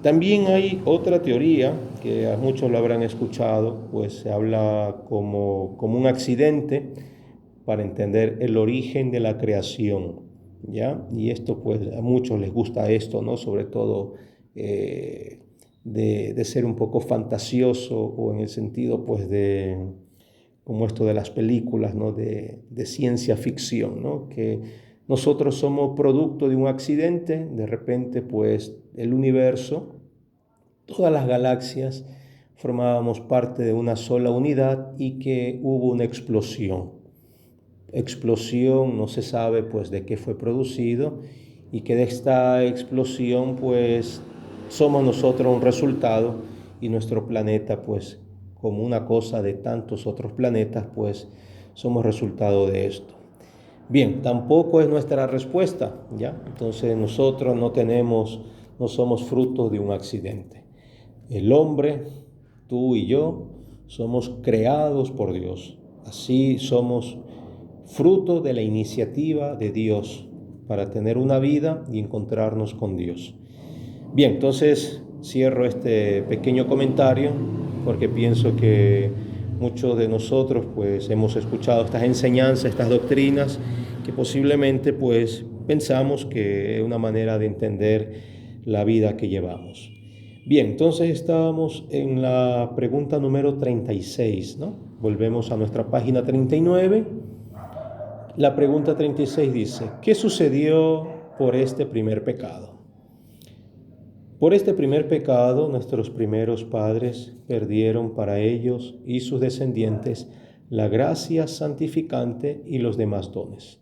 También hay otra teoría que a muchos lo habrán escuchado, pues se habla como un accidente para entender el origen de la creación, ¿ya? Y esto pues a muchos les gusta esto, ¿no? Sobre todo de ser un poco fantasioso o en el sentido pues de como esto de las películas, ¿no?, de ciencia ficción, ¿no?, que nosotros somos producto de un accidente, de repente pues el universo, todas las galaxias formábamos parte de una sola unidad y que hubo una explosión, no se sabe pues de qué fue producido y que de esta explosión pues somos nosotros un resultado y nuestro planeta pues como una cosa de tantos otros planetas pues somos resultado de esto. Bien, tampoco es nuestra respuesta, ¿ya? Entonces nosotros no somos fruto de un accidente. El hombre, tú y yo, somos creados por Dios. Así somos fruto de la iniciativa de Dios para tener una vida y encontrarnos con Dios. Bien, entonces cierro este pequeño comentario porque pienso que muchos de nosotros pues hemos escuchado estas enseñanzas, estas doctrinas que posiblemente pues pensamos que es una manera de entender la vida que llevamos. Bien, entonces estábamos en la pregunta número 36, ¿no? Volvemos a nuestra página 39. La pregunta 36 dice, ¿qué sucedió por este primer pecado? Por este primer pecado, nuestros primeros padres perdieron para ellos y sus descendientes la gracia santificante y los demás dones.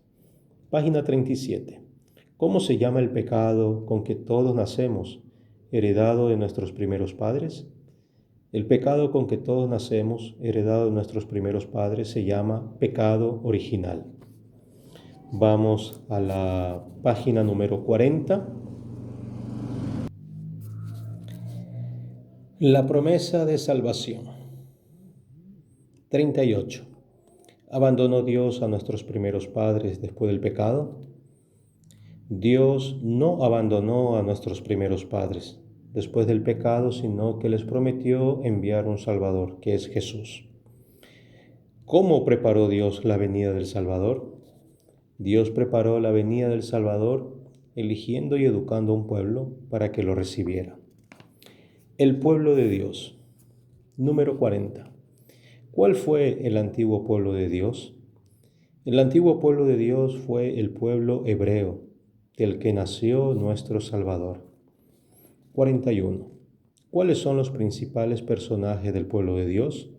Página 37. ¿Cómo se llama el pecado con que todos nacemos, heredado de nuestros primeros padres? El pecado con que todos nacemos, heredado de nuestros primeros padres, se llama pecado original. Vamos a la página número 40. La promesa de salvación. 38. ¿Abandonó Dios a nuestros primeros padres después del pecado? Dios no abandonó a nuestros primeros padres después del pecado, sino que les prometió enviar un Salvador, que es Jesús. ¿Cómo preparó Dios la venida del Salvador? Dios preparó la venida del Salvador eligiendo y educando a un pueblo para que lo recibiera. El pueblo de Dios. Número 40. ¿Cuál fue el antiguo pueblo de Dios? El antiguo pueblo de Dios fue el pueblo hebreo, del que nació nuestro Salvador. 41. ¿Cuáles son los principales personajes del pueblo de Dios?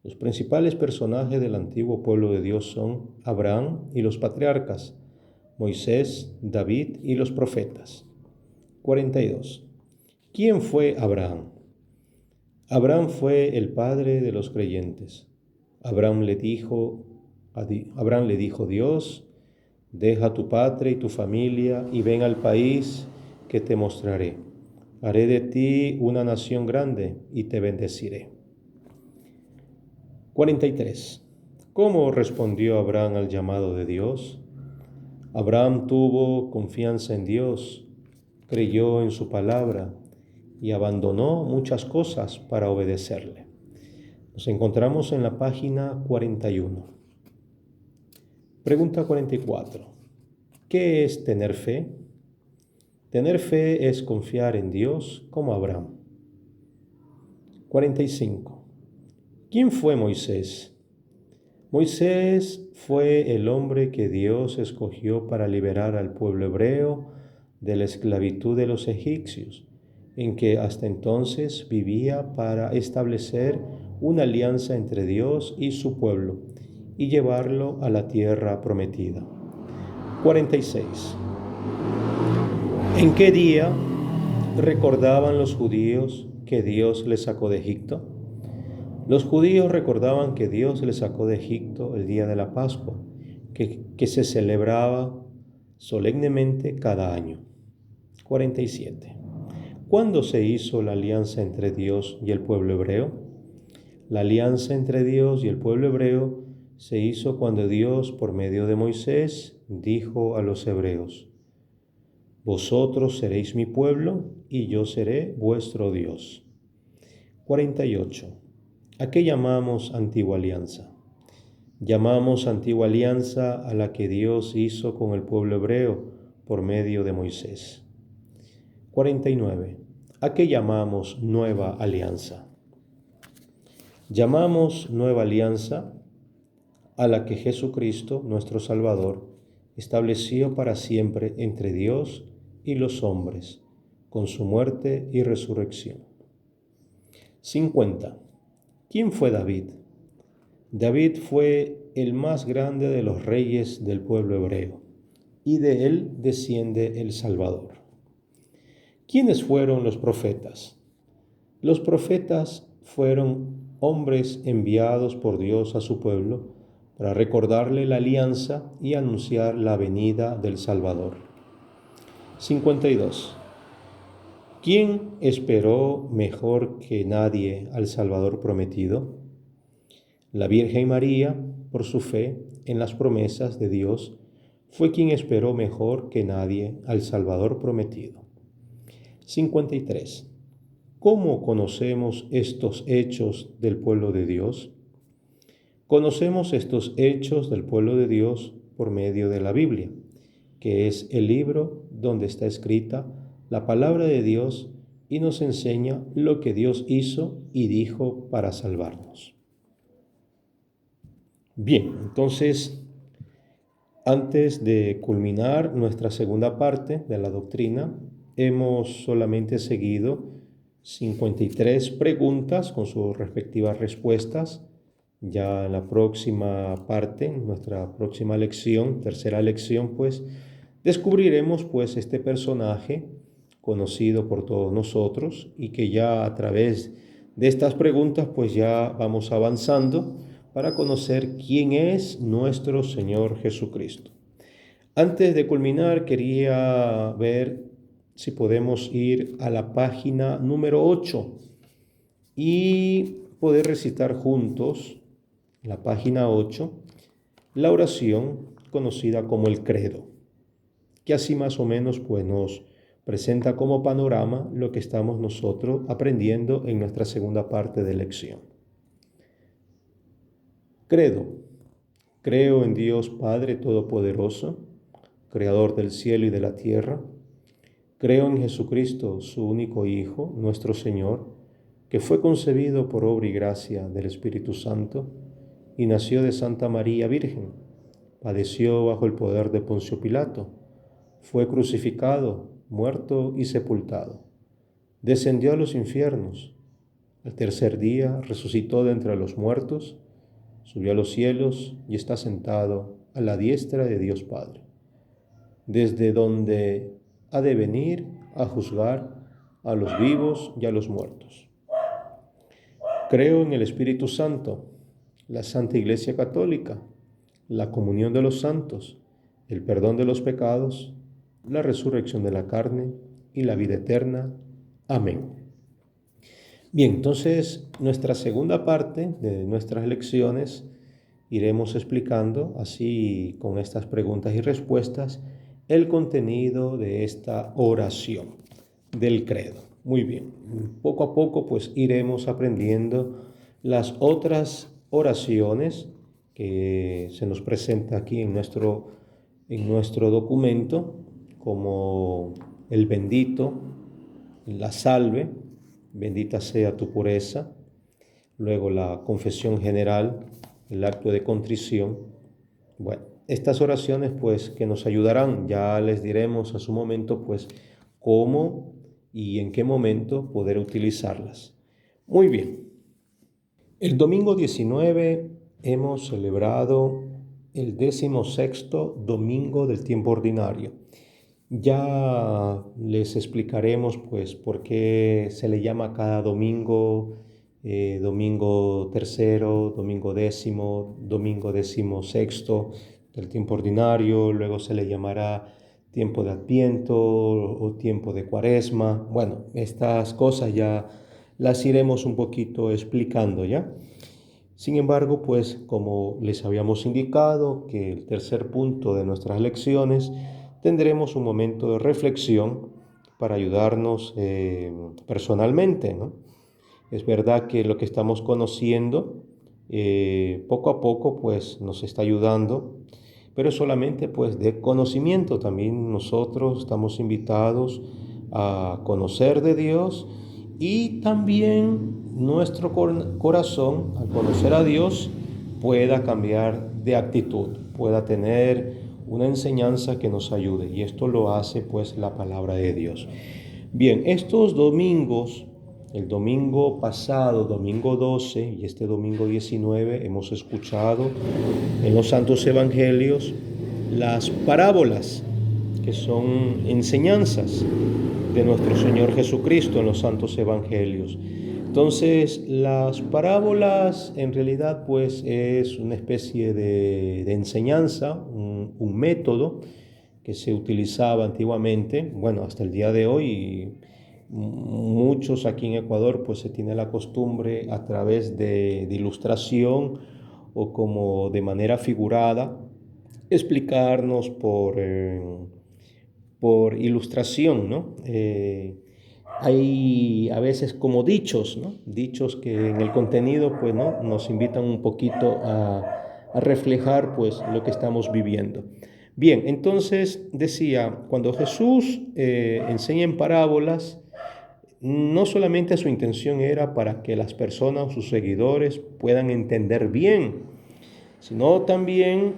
Los principales personajes del antiguo pueblo de Dios son Abraham y los patriarcas, Moisés, David y los profetas. 42. ¿Quién fue Abraham? Abraham fue el padre de los creyentes. Abraham le dijo Dios, deja tu patria y tu familia y ven al país que te mostraré. Haré de ti una nación grande y te bendeciré. 43. ¿Cómo respondió Abraham al llamado de Dios? Abraham tuvo confianza en Dios, creyó en su palabra y abandonó muchas cosas para obedecerle. Nos encontramos en la página 41. Pregunta 44. ¿Qué es tener fe? Tener fe es confiar en Dios como Abraham. 45. ¿Quién fue Moisés? Moisés fue el hombre que Dios escogió para liberar al pueblo hebreo de la esclavitud de los egipcios, en que hasta entonces vivía para establecer una alianza entre Dios y su pueblo y llevarlo a la tierra prometida. 46. ¿En qué día recordaban los judíos que Dios les sacó de Egipto? Los judíos recordaban que Dios les sacó de Egipto el día de la Pascua, que se celebraba solemnemente cada año. 47. ¿Cuándo se hizo la alianza entre Dios y el pueblo hebreo? La alianza entre Dios y el pueblo hebreo se hizo cuando Dios, por medio de Moisés, dijo a los hebreos: vosotros seréis mi pueblo y yo seré vuestro Dios. 48. ¿A qué llamamos antigua alianza? Llamamos antigua alianza a la que Dios hizo con el pueblo hebreo por medio de Moisés. 49. ¿A qué llamamos nueva alianza? Llamamos nueva alianza a la que Jesucristo, nuestro Salvador, estableció para siempre entre Dios y los hombres, con su muerte y resurrección. 50. ¿Quién fue David? David fue el más grande de los reyes del pueblo hebreo, y de él desciende el Salvador. ¿Quiénes fueron los profetas? Los profetas fueron hombres enviados por Dios a su pueblo para recordarle la alianza y anunciar la venida del Salvador. 52. ¿Quién esperó mejor que nadie al Salvador prometido? La Virgen María, por su fe en las promesas de Dios, fue quien esperó mejor que nadie al Salvador prometido. 53. ¿Cómo conocemos estos hechos del pueblo de Dios? Conocemos estos hechos del pueblo de Dios por medio de la Biblia, que es el libro donde está escrita la palabra de Dios y nos enseña lo que Dios hizo y dijo para salvarnos. Bien, entonces, antes de culminar nuestra segunda parte de la doctrina, hemos solamente seguido 53 preguntas con sus respectivas respuestas. Ya en la próxima parte, en nuestra próxima lección, tercera lección, pues, descubriremos pues este personaje conocido por todos nosotros y que ya a través de estas preguntas pues ya vamos avanzando para conocer quién es nuestro Señor Jesucristo. Antes de culminar, quería ver si podemos ir a la página número 8 y poder recitar juntos, en la página 8, la oración conocida como el credo, que así más o menos pues nos presenta como panorama lo que estamos nosotros aprendiendo en nuestra segunda parte de lección. Credo. Creo en Dios Padre Todopoderoso, Creador del cielo y de la tierra. Creo en Jesucristo, su único Hijo, nuestro Señor, que fue concebido por obra y gracia del Espíritu Santo y nació de Santa María Virgen. Padeció bajo el poder de Poncio Pilato. Fue crucificado, muerto y sepultado. Descendió a los infiernos. Al tercer día resucitó de entre los muertos, subió a los cielos y está sentado a la diestra de Dios Padre, desde donde ha de venir a juzgar a los vivos y a los muertos. Creo en el Espíritu Santo, la Santa Iglesia Católica, la comunión de los santos, el perdón de los pecados, la resurrección de la carne y la vida eterna. Amén. Bien, entonces nuestra segunda parte de nuestras lecciones iremos explicando, así con estas preguntas y respuestas, el contenido de esta oración del credo. Muy bien, poco a poco pues iremos aprendiendo las otras oraciones que se nos presenta aquí en nuestro documento, como el bendito, la salve, bendita sea tu pureza, luego la confesión general, el acto de contrición. Bueno, estas oraciones pues que nos ayudarán, ya les diremos a su momento pues cómo y en qué momento poder utilizarlas. Muy bien, el domingo 19 hemos celebrado el 16º domingo del tiempo ordinario. Ya les explicaremos pues por qué se le llama cada domingo, domingo tercero, domingo décimo, domingo 16º del tiempo ordinario, luego se le llamará tiempo de Adviento o tiempo de Cuaresma. Bueno, estas cosas ya las iremos un poquito explicando ya. Sin embargo, pues como les habíamos indicado que el tercer punto de nuestras lecciones tendremos un momento de reflexión para ayudarnos personalmente, ¿no? Es verdad que lo que estamos conociendo poco a poco pues nos está ayudando, pero solamente pues de conocimiento. También nosotros estamos invitados a conocer de Dios y también nuestro corazón, al conocer a Dios, pueda cambiar de actitud, pueda tener una enseñanza que nos ayude, y esto lo hace pues la palabra de Dios. Bien, estos domingos, el domingo pasado, domingo 12 y este domingo 19, hemos escuchado en los Santos Evangelios las parábolas, que son enseñanzas de nuestro Señor Jesucristo en los Santos Evangelios. Entonces, las parábolas en realidad pues es una especie de enseñanza, un método que se utilizaba antiguamente, bueno, hasta el día de hoy. Muchos aquí en Ecuador pues se tiene la costumbre a través de ilustración o como de manera figurada explicarnos por ilustración, ¿no? Hay a veces como dichos, ¿no? Dichos que en el contenido pues, ¿no? Nos invitan un poquito a reflejar pues lo que estamos viviendo. Bien, entonces decía, cuando Jesús enseña en parábolas, no solamente su intención era para que las personas, sus seguidores, puedan entender bien, sino también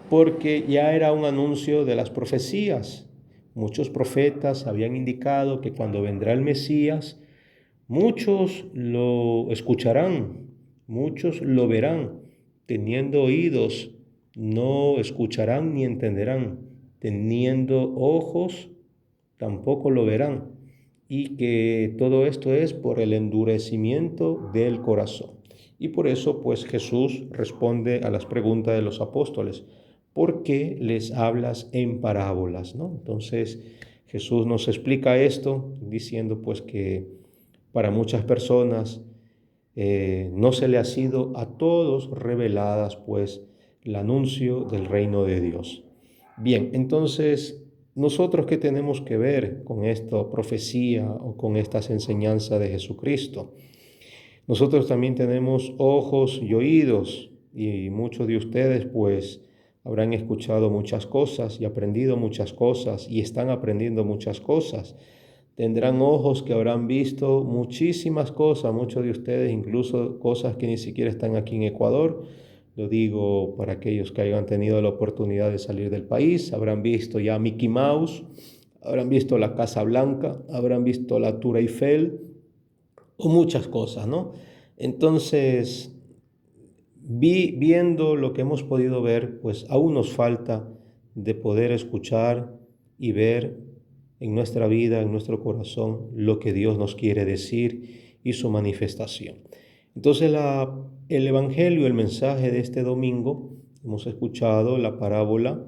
porque ya era un anuncio de las profecías. Muchos profetas habían indicado que cuando vendrá el Mesías, muchos lo escucharán, muchos lo verán, teniendo oídos, no escucharán ni entenderán, teniendo ojos, tampoco lo verán, y que todo esto es por el endurecimiento del corazón. Y por eso, pues Jesús responde a las preguntas de los apóstoles: ¿por qué les hablas en parábolas? ¿No? Entonces, Jesús nos explica esto diciendo pues que para muchas personas no se le ha sido a todos reveladas pues el anuncio del reino de Dios. Bien, entonces, ¿nosotros qué tenemos que ver con esta profecía o con estas enseñanzas de Jesucristo? Nosotros también tenemos ojos y oídos, y muchos de ustedes pues habrán escuchado muchas cosas y aprendido muchas cosas y están aprendiendo muchas cosas. Tendrán ojos que habrán visto muchísimas cosas, muchos de ustedes incluso cosas que ni siquiera están aquí en Ecuador. Lo digo para aquellos que hayan tenido la oportunidad de salir del país, habrán visto ya Mickey Mouse, habrán visto la Casa Blanca, habrán visto la Tour Eiffel o muchas cosas, ¿no? Entonces, viendo lo que hemos podido ver, pues aún nos falta de poder escuchar y ver en nuestra vida, en nuestro corazón, lo que Dios nos quiere decir y su manifestación. Entonces, el Evangelio, el mensaje de este domingo, hemos escuchado la parábola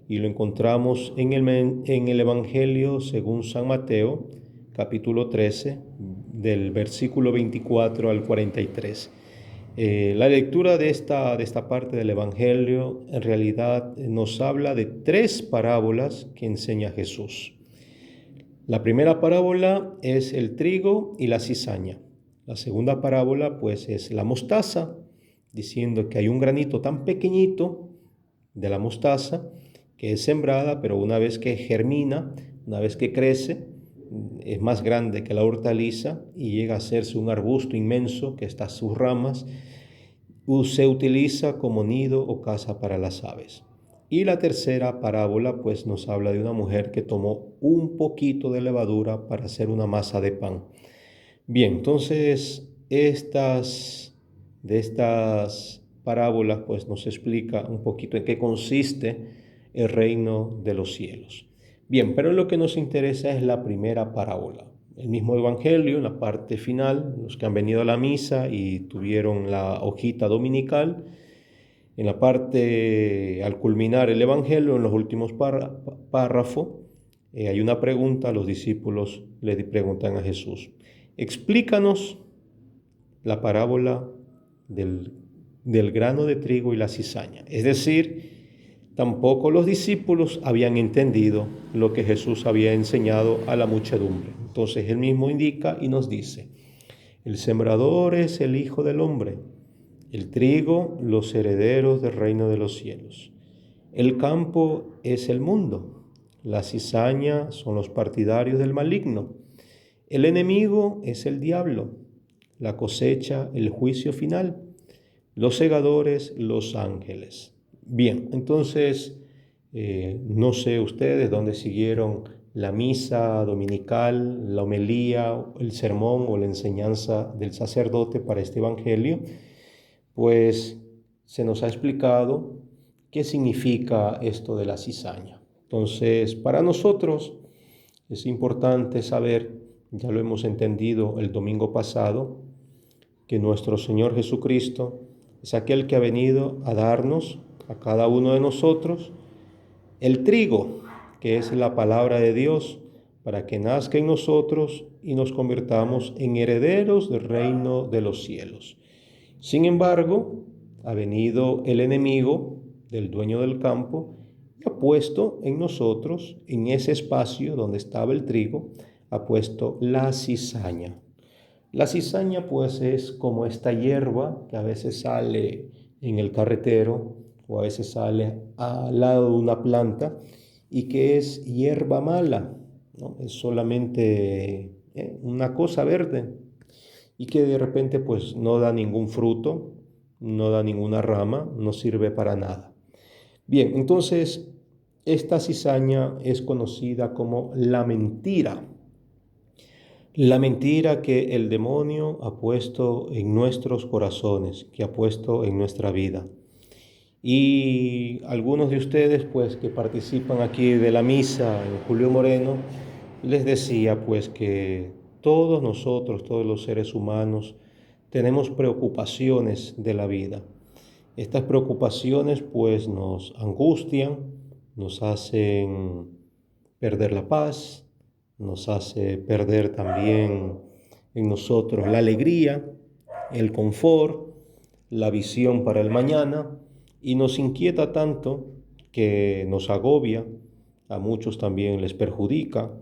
y lo encontramos en el Evangelio según San Mateo, capítulo 13, del versículo 24 al 43. La lectura de esta parte del Evangelio en realidad nos habla de 3 parábolas que enseña Jesús. La primera parábola es el trigo y la cizaña. La segunda parábola pues es la mostaza, diciendo que hay un granito tan pequeñito de la mostaza que es sembrada, pero una vez que germina, una vez que crece, es más grande que la hortaliza y llega a hacerse un arbusto inmenso que está a sus ramas, se utiliza como nido o casa para las aves. Y la tercera parábola pues nos habla de una mujer que tomó un poquito de levadura para hacer una masa de pan. Bien, entonces de estas parábolas pues nos explica un poquito en qué consiste el reino de los cielos. Bien, pero lo que nos interesa es la primera parábola. El mismo Evangelio, en la parte final, los que han venido a la misa y tuvieron la hojita dominical, en la parte, al culminar el Evangelio, en los últimos párrafos, hay una pregunta, los discípulos le preguntan a Jesús: explícanos la parábola del grano de trigo y la cizaña. Es decir, tampoco los discípulos habían entendido lo que Jesús había enseñado a la muchedumbre. Entonces él mismo indica y nos dice: el sembrador es el Hijo del Hombre, el trigo los herederos del reino de los cielos. El campo es el mundo, la cizaña son los partidarios del maligno, el enemigo es el diablo, la cosecha el juicio final, los segadores los ángeles. Bien, entonces no sé ustedes dónde siguieron la misa dominical, la homilía, el sermón o la enseñanza del sacerdote para este evangelio, pues se nos ha explicado qué significa esto de la cizaña. Entonces, para nosotros es importante saber, ya lo hemos entendido el domingo pasado, que nuestro Señor Jesucristo es aquel que ha venido a darnos a cada uno de nosotros el trigo, que es la palabra de Dios, para que nazca en nosotros y nos convirtamos en herederos del reino de los cielos. Sin embargo, ha venido el enemigo del dueño del campo y ha puesto en nosotros, en ese espacio donde estaba el trigo, ha puesto la cizaña. La cizaña pues es como esta hierba que a veces sale en el carretero o a veces sale al lado de una planta y que es hierba mala, ¿no? Es solamente una cosa verde y que de repente pues no da ningún fruto, no da ninguna rama, no sirve para nada. Bien, entonces esta cizaña es conocida como la mentira. La mentira que el demonio ha puesto en nuestros corazones, que ha puesto en nuestra vida. Y algunos de ustedes, pues, que participan aquí de la misa en Julio Moreno, les decía, pues, que todos nosotros, todos los seres humanos, tenemos preocupaciones de la vida. Estas preocupaciones, pues, nos angustian, nos hacen perder la paz, nos hace perder también en nosotros la alegría, el confort, la visión para el mañana y nos inquieta tanto que nos agobia, a muchos también les perjudica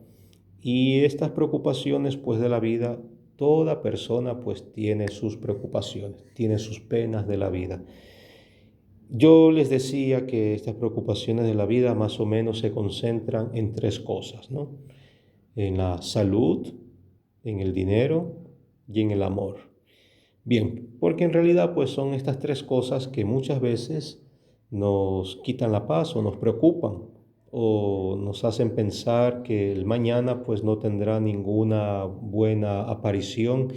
y estas preocupaciones pues de la vida, toda persona pues tiene sus preocupaciones, tiene sus penas de la vida. Yo les decía que estas preocupaciones de la vida más o menos se concentran en tres cosas, ¿no? En la salud, en el dinero y en el amor. Bien, porque en realidad pues son estas tres cosas que muchas veces nos quitan la paz o nos preocupan o nos hacen pensar que el mañana pues no tendrá ninguna buena aparición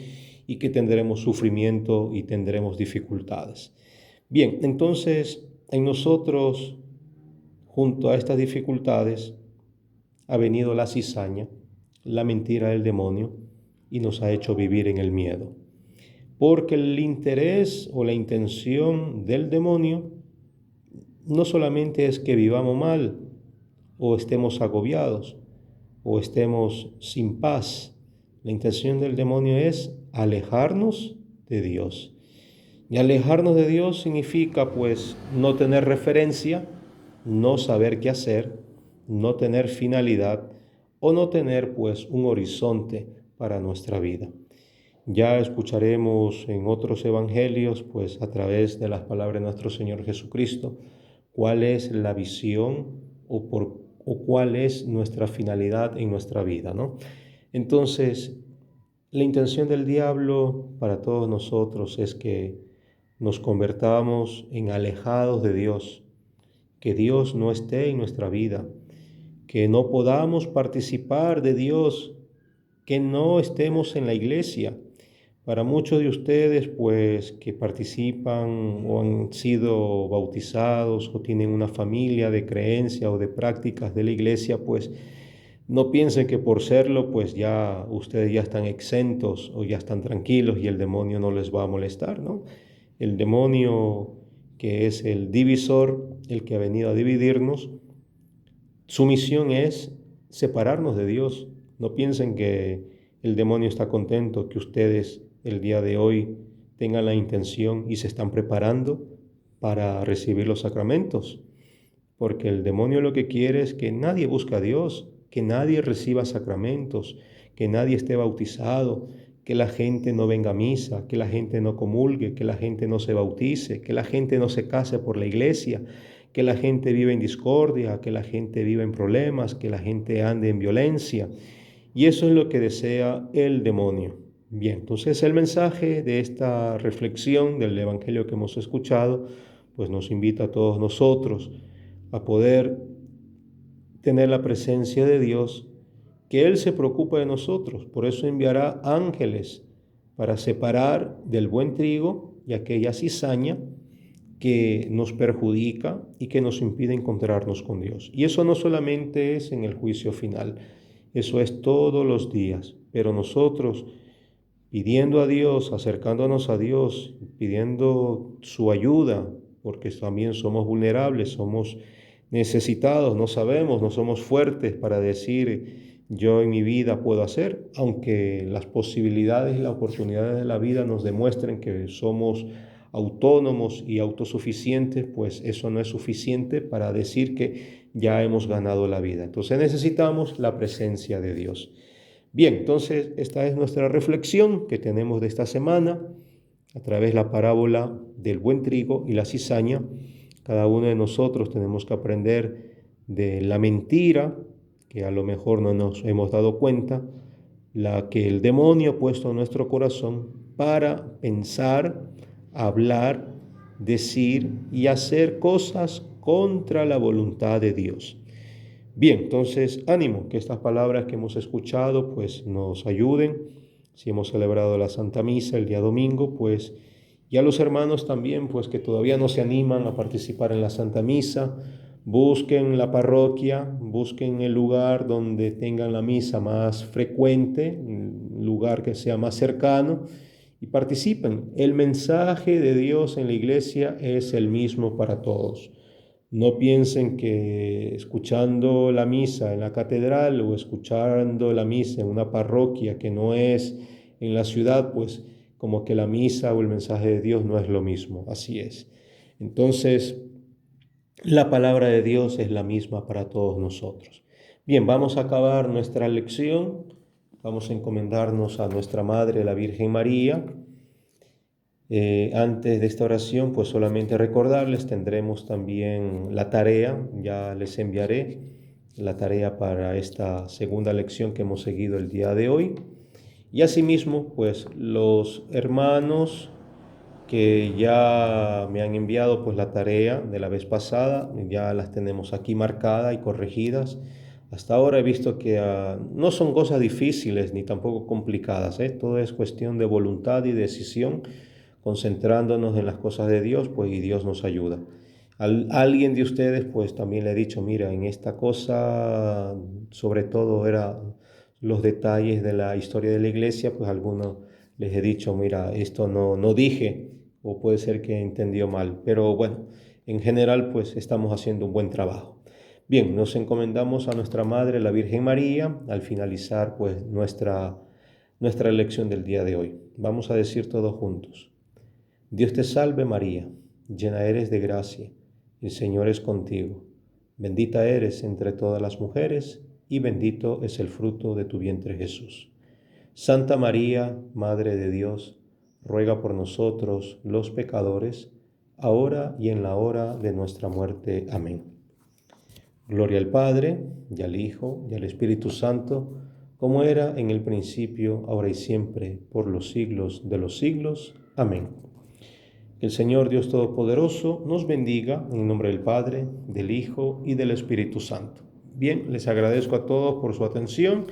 y que tendremos sufrimiento y tendremos dificultades. Bien, entonces en nosotros, junto a estas dificultades, ha venido la cizaña, la mentira del demonio, y nos ha hecho vivir en el miedo. Porque el interés o la intención del demonio no solamente es que vivamos mal, o estemos agobiados, o estemos sin paz. La intención del demonio es alejarnos de Dios. Y alejarnos de Dios significa pues no tener referencia, no saber qué hacer, no tener finalidad o no tener pues un horizonte para nuestra vida. Ya escucharemos en otros evangelios pues a través de las palabras de nuestro Señor Jesucristo cuál es la visión o cuál es nuestra finalidad en nuestra vida, ¿no? Entonces, la intención del diablo para todos nosotros es que nos convertamos en alejados de Dios, que Dios no esté en nuestra vida, que no podamos participar de Dios, que no estemos en la iglesia. Para muchos de ustedes, pues, que participan o han sido bautizados o tienen una familia de creencia o de prácticas de la iglesia, pues, no piensen que por serlo, pues ya ustedes ya están exentos o ya están tranquilos y el demonio no les va a molestar, ¿no? El demonio, que es el divisor, el que ha venido a dividirnos, su misión es separarnos de Dios. No piensen que el demonio está contento que ustedes el día de hoy tengan la intención y se están preparando para recibir los sacramentos. Porque el demonio lo que quiere es que nadie busque a Dios, que nadie reciba sacramentos, que nadie esté bautizado, que la gente no venga a misa, que la gente no comulgue, que la gente no se bautice, que la gente no se case por la iglesia, que la gente viva en discordia, que la gente viva en problemas, que la gente ande en violencia. Y eso es lo que desea el demonio. Bien, entonces el mensaje de esta reflexión del evangelio que hemos escuchado, pues nos invita a todos nosotros a poder tener la presencia de Dios, que Él se preocupa de nosotros. Por eso enviará ángeles para separar del buen trigo y aquella cizaña que nos perjudica y que nos impide encontrarnos con Dios. Y eso no solamente es en el juicio final, eso es todos los días. Pero nosotros pidiendo a Dios, acercándonos a Dios, pidiendo su ayuda, porque también somos vulnerables, somos necesitados, no sabemos, no somos fuertes para decir yo en mi vida puedo hacer, aunque las posibilidades y las oportunidades de la vida nos demuestren que somos autónomos y autosuficientes, pues eso no es suficiente para decir que ya hemos ganado la vida. Entonces necesitamos la presencia de Dios. Bien, entonces esta es nuestra reflexión que tenemos de esta semana a través de la parábola del buen trigo y la cizaña. Cada uno de nosotros tenemos que aprender de la mentira, que a lo mejor no nos hemos dado cuenta, la que el demonio ha puesto en nuestro corazón para pensar, hablar, decir y hacer cosas contra la voluntad de Dios. Bien, entonces ánimo, que estas palabras que hemos escuchado pues nos ayuden. Si hemos celebrado la Santa Misa el día domingo, pues y a los hermanos también pues que todavía no se animan a participar en la Santa Misa, busquen la parroquia, busquen el lugar donde tengan la misa más frecuente, un lugar que sea más cercano y participen. El mensaje de Dios en la iglesia es el mismo para todos. No piensen que escuchando la misa en la catedral o escuchando la misa en una parroquia que no es en la ciudad, pues como que la misa o el mensaje de Dios no es lo mismo. Así es. Entonces, la palabra de Dios es la misma para todos nosotros. Bien, vamos a acabar nuestra lección. Vamos a encomendarnos a nuestra Madre, la Virgen María. Antes de esta oración, pues solamente recordarles, tendremos también la tarea, ya les enviaré la tarea para esta segunda lección que hemos seguido el día de hoy. Y asimismo, pues los hermanos que ya me han enviado pues la tarea de la vez pasada, ya las tenemos aquí marcadas y corregidas. Hasta ahora he visto que no son cosas difíciles ni tampoco complicadas, todo es cuestión de voluntad y decisión, concentrándonos en las cosas de Dios, pues y Dios nos ayuda. Alguien de ustedes pues también le he dicho, mira, en esta cosa sobre todo era los detalles de la historia de la iglesia, pues algunos les he dicho, mira, esto no dije, o puede ser que entendió mal, pero bueno, en general pues estamos haciendo un buen trabajo. Bien, nos encomendamos a nuestra Madre, la Virgen María, al finalizar pues nuestra lección del día de hoy. Vamos a decir todos juntos. Dios te salve María, llena eres de gracia, el Señor es contigo. Bendita eres entre todas las mujeres y bendito es el fruto de tu vientre Jesús. Santa María, Madre de Dios, ruega por nosotros los pecadores, ahora y en la hora de nuestra muerte. Amén. Gloria al Padre, y al Hijo, y al Espíritu Santo, como era en el principio, ahora y siempre, por los siglos de los siglos. Amén. Que el Señor Dios Todopoderoso nos bendiga en el nombre del Padre, del Hijo y del Espíritu Santo. Bien, les agradezco a todos por su atención.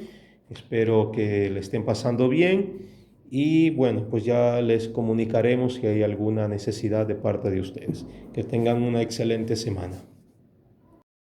Espero que le estén pasando bien y bueno, pues ya les comunicaremos si hay alguna necesidad de parte de ustedes. Que tengan una excelente semana.